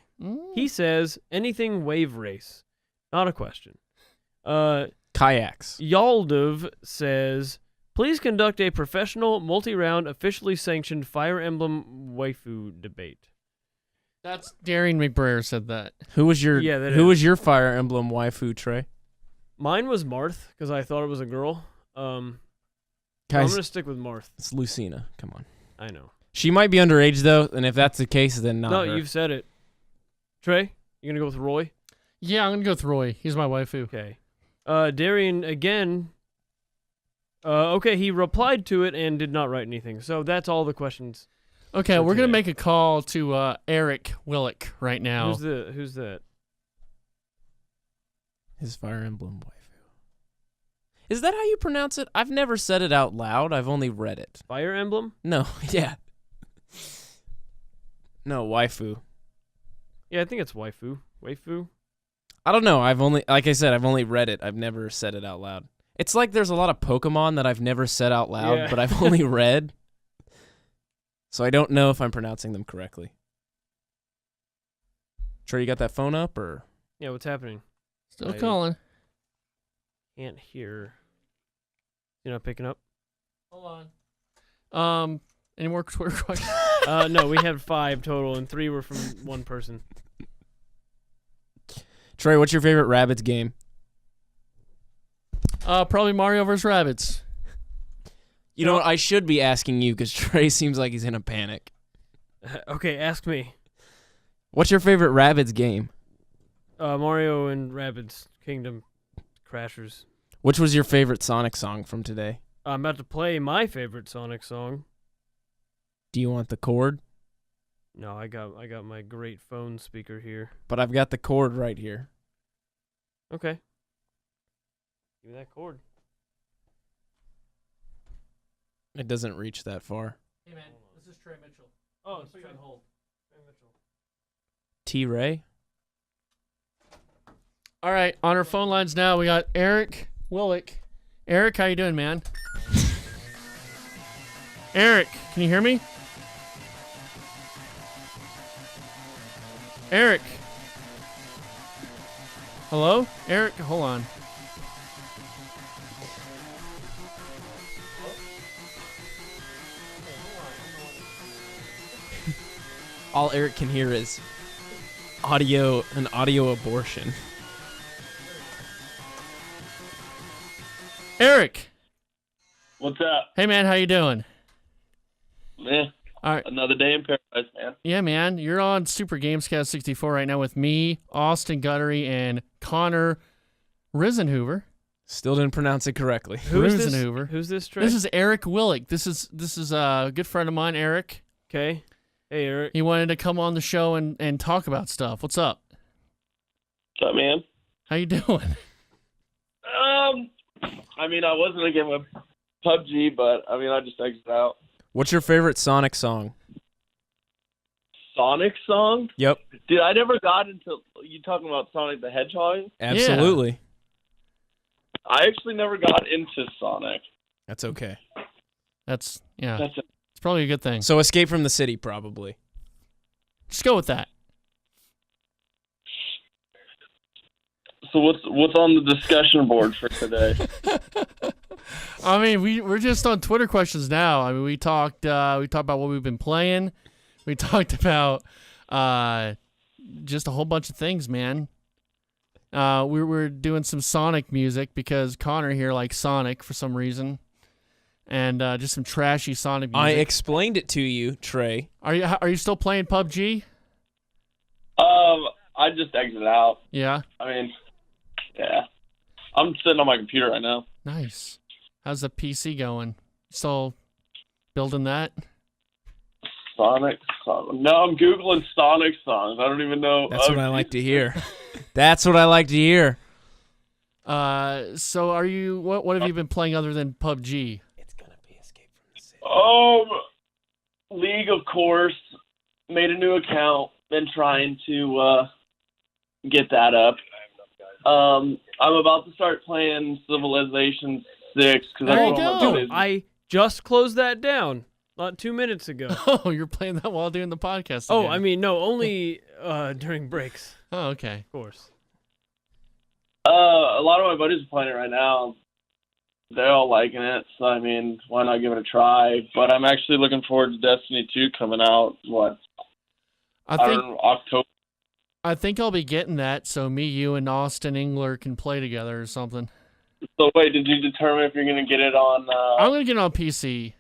he says, anything wave race. Not a question. Kayaks. Yaldov says, please conduct a professional, multi-round, officially sanctioned Fire Emblem waifu debate. That's Darian McBrayer said that. Who was your that was your Fire Emblem waifu, Trey? Mine was Marth because I thought it was a girl. I'm Guys, gonna stick with Marth. it's Lucina. Come on. I know. She might be underage though, and if that's the case, then not No, her. you've said it. Trey, you gonna go with Roy? Yeah, I'm gonna go with Roy. He's my waifu. Okay. Darian again. Okay, he replied to it and did not write anything. So that's all the questions. Okay, For we're gonna today. make a call to Eric Willick right now. Who's that? His Fire Emblem waifu. Is that how you pronounce it? I've never said it out loud. I've only read it. Fire Emblem? No, yeah. No, waifu. Yeah, I think it's waifu. Waifu? I don't know. I've only read it. I've never said it out loud. It's like there's a lot of Pokemon that I've never said out loud, Yeah. but I've only read. So I don't know if I'm pronouncing them correctly. Trey, you got that phone up or? Yeah, what's happening? Still I- calling. Can't hear. You're not picking up? Hold on. Any more Twitter questions? No, we had 5 total, and 3 were from one person. Trey, what's your favorite Rabbids game? Probably Mario vs. Rabbids. You know what? I should be asking you because Trey seems like he's in a panic. Okay, ask me. What's your favorite Rabbids game? Mario and Rabbids Kingdom Crashers. Which was your favorite Sonic song from today? I'm about to play my favorite Sonic song. Do you want the chord? No, I got my great phone speaker here. But I've got the chord right here. Okay. Give me that cord. It doesn't reach that far. Hey man, this is Trey Mitchell. Oh, Put you on hold. T-Ray? All right, on our phone lines now, we got Eric Willick. Eric, how you doing, man? Eric, can you hear me? Eric. Hello? Eric, hold on. All Eric can hear is an audio abortion. Eric. What's up? Hey, man, how you doing? Man, All right. another day in paradise, man. Yeah, man. You're on Super GamesCast 64 right now with me, Austin Guttery, and Connor Risenhoover. Still didn't pronounce it correctly. Who's this? Risenhoover. Who's this, Trey? This is Eric Willick. This is a good friend of mine, Eric. Okay. Hey, Eric. He wanted to come on the show and talk about stuff. What's up? What's up, man? How you doing? I mean, I was gonna give him a PUBG, but I mean, I just exited out. What's your favorite Sonic song? Sonic song? Yep. Dude, I never got into you talking about Sonic the Hedgehog. Absolutely. I actually never got into Sonic. That's okay. That's That's it. it's probably a good thing. So Escape from the City, probably. Just go with that. So what's on the discussion board for today? I mean, we're just on Twitter questions now. I mean, we talked about what we've been playing. We talked about just a whole bunch of things, man. We were doing some Sonic music because Connor here likes Sonic for some reason, and just some trashy Sonic music. I explained it to you, Trey. Are you still playing PUBG? I just exited out. Yeah. I mean, yeah. I'm sitting on my computer right now. Nice. How's the PC going? Still building that? Sonic song. No, I'm Googling Sonic songs. I don't even know. That's what I like to hear. That's what I like to hear. So are you? What have you been playing other than PUBG? It's gonna be Escape from the City. League, of course. Made a new account. Been trying to get that up. I'm about to start playing Civilization 6 because There you that's what I'm go. doing. I just closed that down not 2 minutes ago. Oh, you're playing that while doing the podcast. Oh, again. I mean, no, only during breaks, Oh, okay. of course. A lot of my buddies are playing it right now. They're all liking it, so I mean, why not give it a try? But I'm actually looking forward to Destiny 2 coming out. I don't know, October. I think I'll be getting that, so me, you, and Austin Engler can play together or something. So wait, did you determine if you're going to get it on? I'm gonna get it on PC.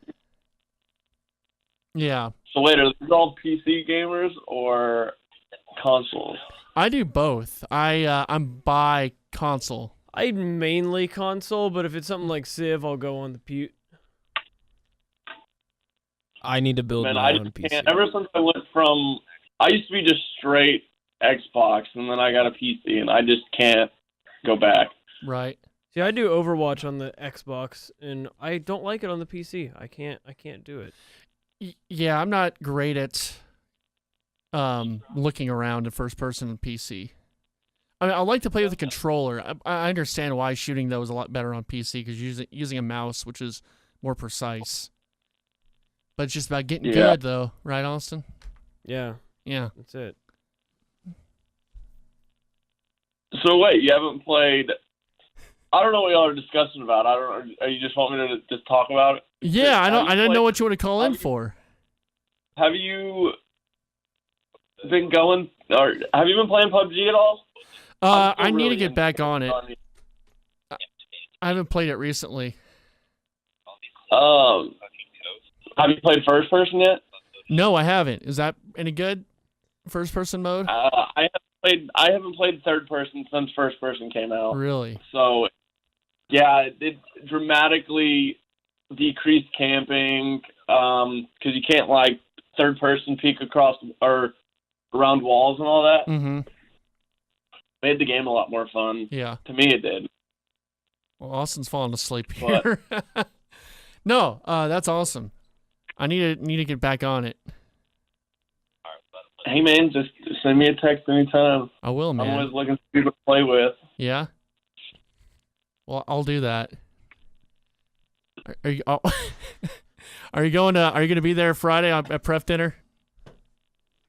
Yeah. So wait, are these all PC gamers or consoles? I do both. I'm by console. I mainly console, but if it's something like Civ, I'll go on the Pute. I need to build Man, my I own just PC. can't. Ever since I went from, I used to be just straight Xbox, and then I got a PC, and I just can't go back. Right. See, I do Overwatch on the Xbox, and I don't like it on the PC. I can't do it. Yeah, I'm not great at looking around in first person on PC. I mean, I like to play with a controller. I understand why shooting though is a lot better on PC because using a mouse, which is more precise. But it's just about getting good, though, right, Austin? Yeah. Yeah. That's it. So wait, you haven't played? I don't know what y'all are discussing about. I don't know. You just want me to just talk about it? Yeah, I didn't know what you want to call in for. Have you been going, or have you been playing PUBG at all? I need to get back on it. I haven't played it recently. Have you played first person yet? No, I haven't. Is that any good? First person mode? I haven't played third person since first person came out. Really? So, yeah, it dramatically decreased camping because you can't like third person peek across or around walls and all that. Mm-hmm. Made the game a lot more fun. Yeah. To me, it did. Well, Austin's falling asleep here. No, that's awesome. I need to get back on it. Hey man, just send me a text anytime. I will, man. I'm always looking for people to play with. Yeah. Well, I'll do that. Are you? Oh, are you going to? Are you going to be there Friday at Pref Dinner?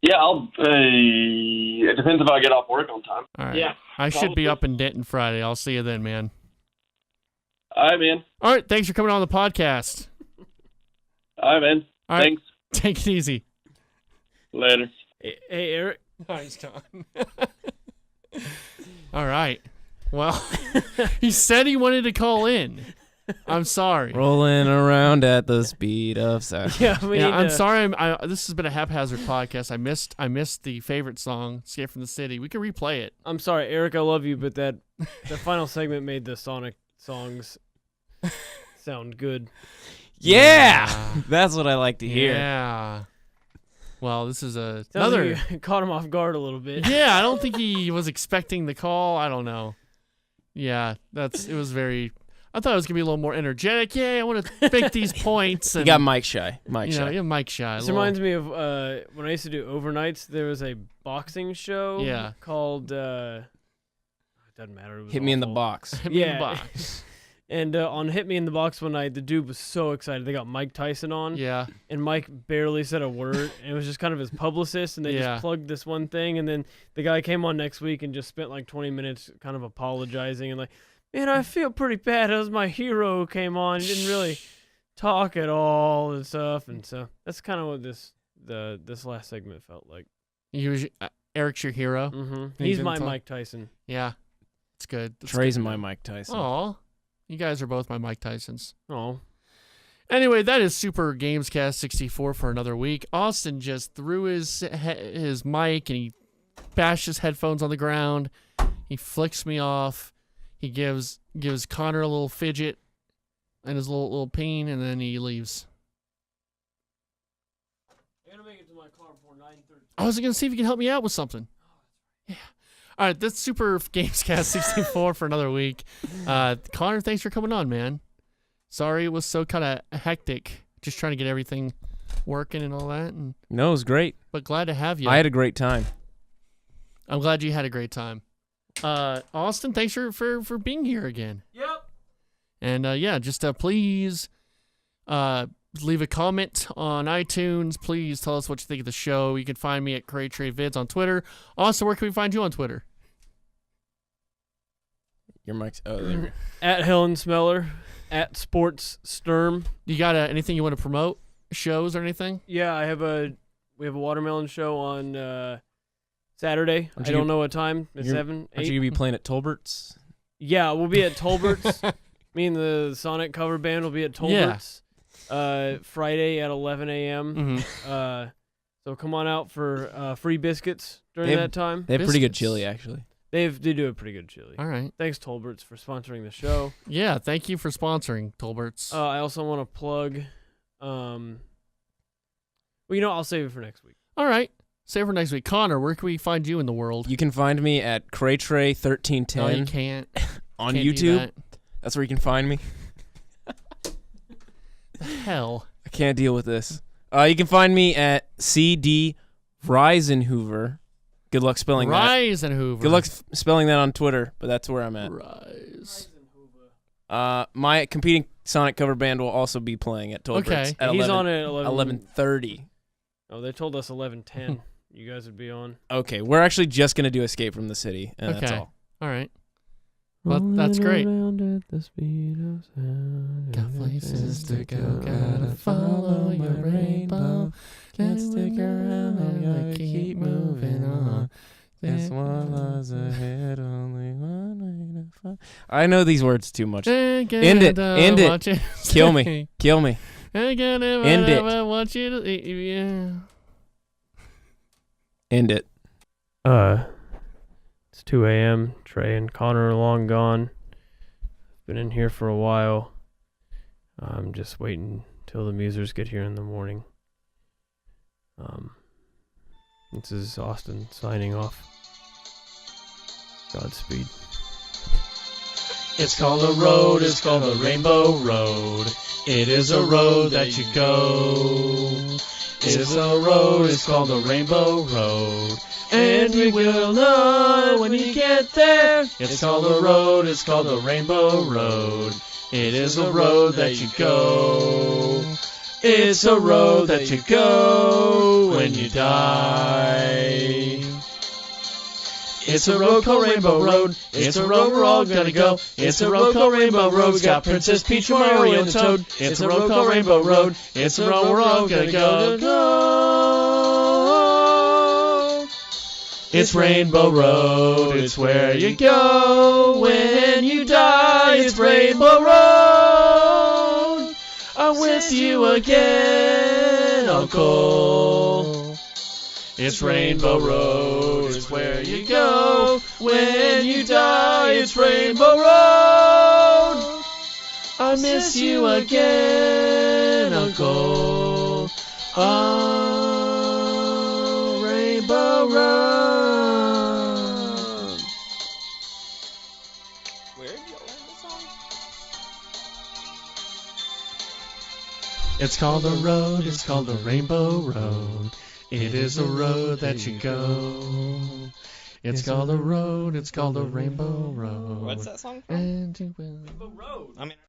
Yeah, I'll. It depends if I get off work on time. All right. Yeah, I should be up in Denton Friday. I'll see you then, man. All right, man. All right. Thanks for coming on the podcast. All right, man. All right. Thanks. Take it easy. Later. Hey, Eric. Oh, he's gone. All right. Well, he said he wanted to call in. I'm sorry. Rolling around at the speed of sound. Yeah, I'm sorry. This has been a haphazard podcast. I missed the favorite song, "Escape from the City." We can replay it. I'm sorry, Eric. I love you, but the final segment made the Sonic songs sound good. Yeah, that's what I like to hear. Yeah. Well, this is Sounds another. like you caught him off guard a little bit. Yeah, I don't think he was expecting the call. I don't know. Yeah, it was very. I thought it was gonna be a little more energetic. Yeah, I want to make these points. And, You got Mike shy. Mike shy. Yeah, Mike shy. This reminds me of when I used to do overnights. There was a boxing show called. It doesn't matter. It was Hit me in the awful. box. Hit me in the box. And on Hit Me in the Box one night, the dude was so excited. They got Mike Tyson on. Yeah. And Mike barely said a word. And it was just kind of his publicist, and they just plugged this one thing. And then the guy came on next week and just spent like 20 minutes kind of apologizing and like, man, I feel pretty bad. That was my hero who came on. He didn't really talk at all and stuff. And so that's kind of what this last segment felt like. He was Eric's your hero. Mm-hmm. He's my Mike Tyson. Yeah, it's good. Trey's my Mike Tyson. Aw, you guys are both my Mike Tysons. Oh. Anyway, that is Super GamesCast 64 for another week. Austin just threw his mic and he bashed his headphones on the ground. He flicks me off. He gives Connor a little fidget and his little peen, and then he leaves. I gotta make it to my car before 9:30. I was gonna see if you can help me out with something. Yeah. All right, that's Super GamesCast 64 for another week. Connor, thanks for coming on, man. Sorry it was so kind of hectic, just trying to get everything working and all that. No, it was great. But glad to have you. I had a great time. I'm glad you had a great time. Austin, thanks for being here again. Yep. And just please leave a comment on iTunes. Please tell us what you think of the show. You can find me at CrayTreyVids on Twitter. Also, where can we find you on Twitter? Your mic's there. At Helen Smeller, at Sports Sturm. You got anything you want to promote? Shows or anything? Yeah, I have We have a watermelon show on Saturday. I don't know what time. At 7, 8. Aren't you going to be playing at Tolbert's? Yeah, we'll be at Tolbert's. Me and the Sonic cover band will be at Tolbert's Friday at 11 a.m. So come on out for free biscuits during that time. They have pretty good chili, actually. They do a pretty good chili. All right. Thanks, Tolbert's, for sponsoring the show. Yeah, thank you for sponsoring, Tolbert's. I also want to plug... I'll save it for next week. All right. Save it for next week. Connor, where can we find you in the world? You can find me at CrayTrey1310. No, you can't. On Can't do YouTube. that. That's where you can find me. The hell? I can't deal with this. You can find me at CD Reisenhoover. Good luck spelling that. Reisenhoover. Good luck spelling that on Twitter, but that's where I'm at. My competing Sonic cover band will also be playing at Tolbert's. Okay. At He's 11, on at 11:30. Oh, they told us 11:10. You guys would be on. Okay, we're actually just going to do Escape from the City, and that's all. All right. Well, that's great. At the speed of sound. Got places to go, gotta follow your rainbow. Can't stick around, gotta keep moving on. This one lies ahead, only one way to find. I know these words too much. End it. End it. Kill me. Kill me. End it. I want you to, yeah. End it. It's 2 a.m. Trey and Connor are long gone. Been in here for a while. I'm just waiting till the Musers get here in the morning. This is Austin signing off. Godspeed. It's called a road, it's called a Rainbow Road. It is a road that you go. It's a road, it's called a Rainbow Road. And you will know when you get there. It's called a road, it's called a Rainbow Road. It is a road that you go. It's a road that you go when you die. It's a road called Rainbow Road. It's a road we're all gonna go. It's a road called Rainbow Road. It's got Princess Peach, Mario, and Toad. It's a road called Rainbow Road. It's a road we're all gonna go. It's Rainbow Road. It's where you go when you die. It's Rainbow Road. I'm with you again, Uncle. It's Rainbow Road, it's where you go when you die. It's Rainbow Road. I miss you again, Uncle. Oh, Rainbow Road. Where did you land the song? It's called a road, it's called a Rainbow Road. It is a road that you go. It's called a road, it's called a Rainbow Road. What's that song from? And you will. Rainbow Road. I mean.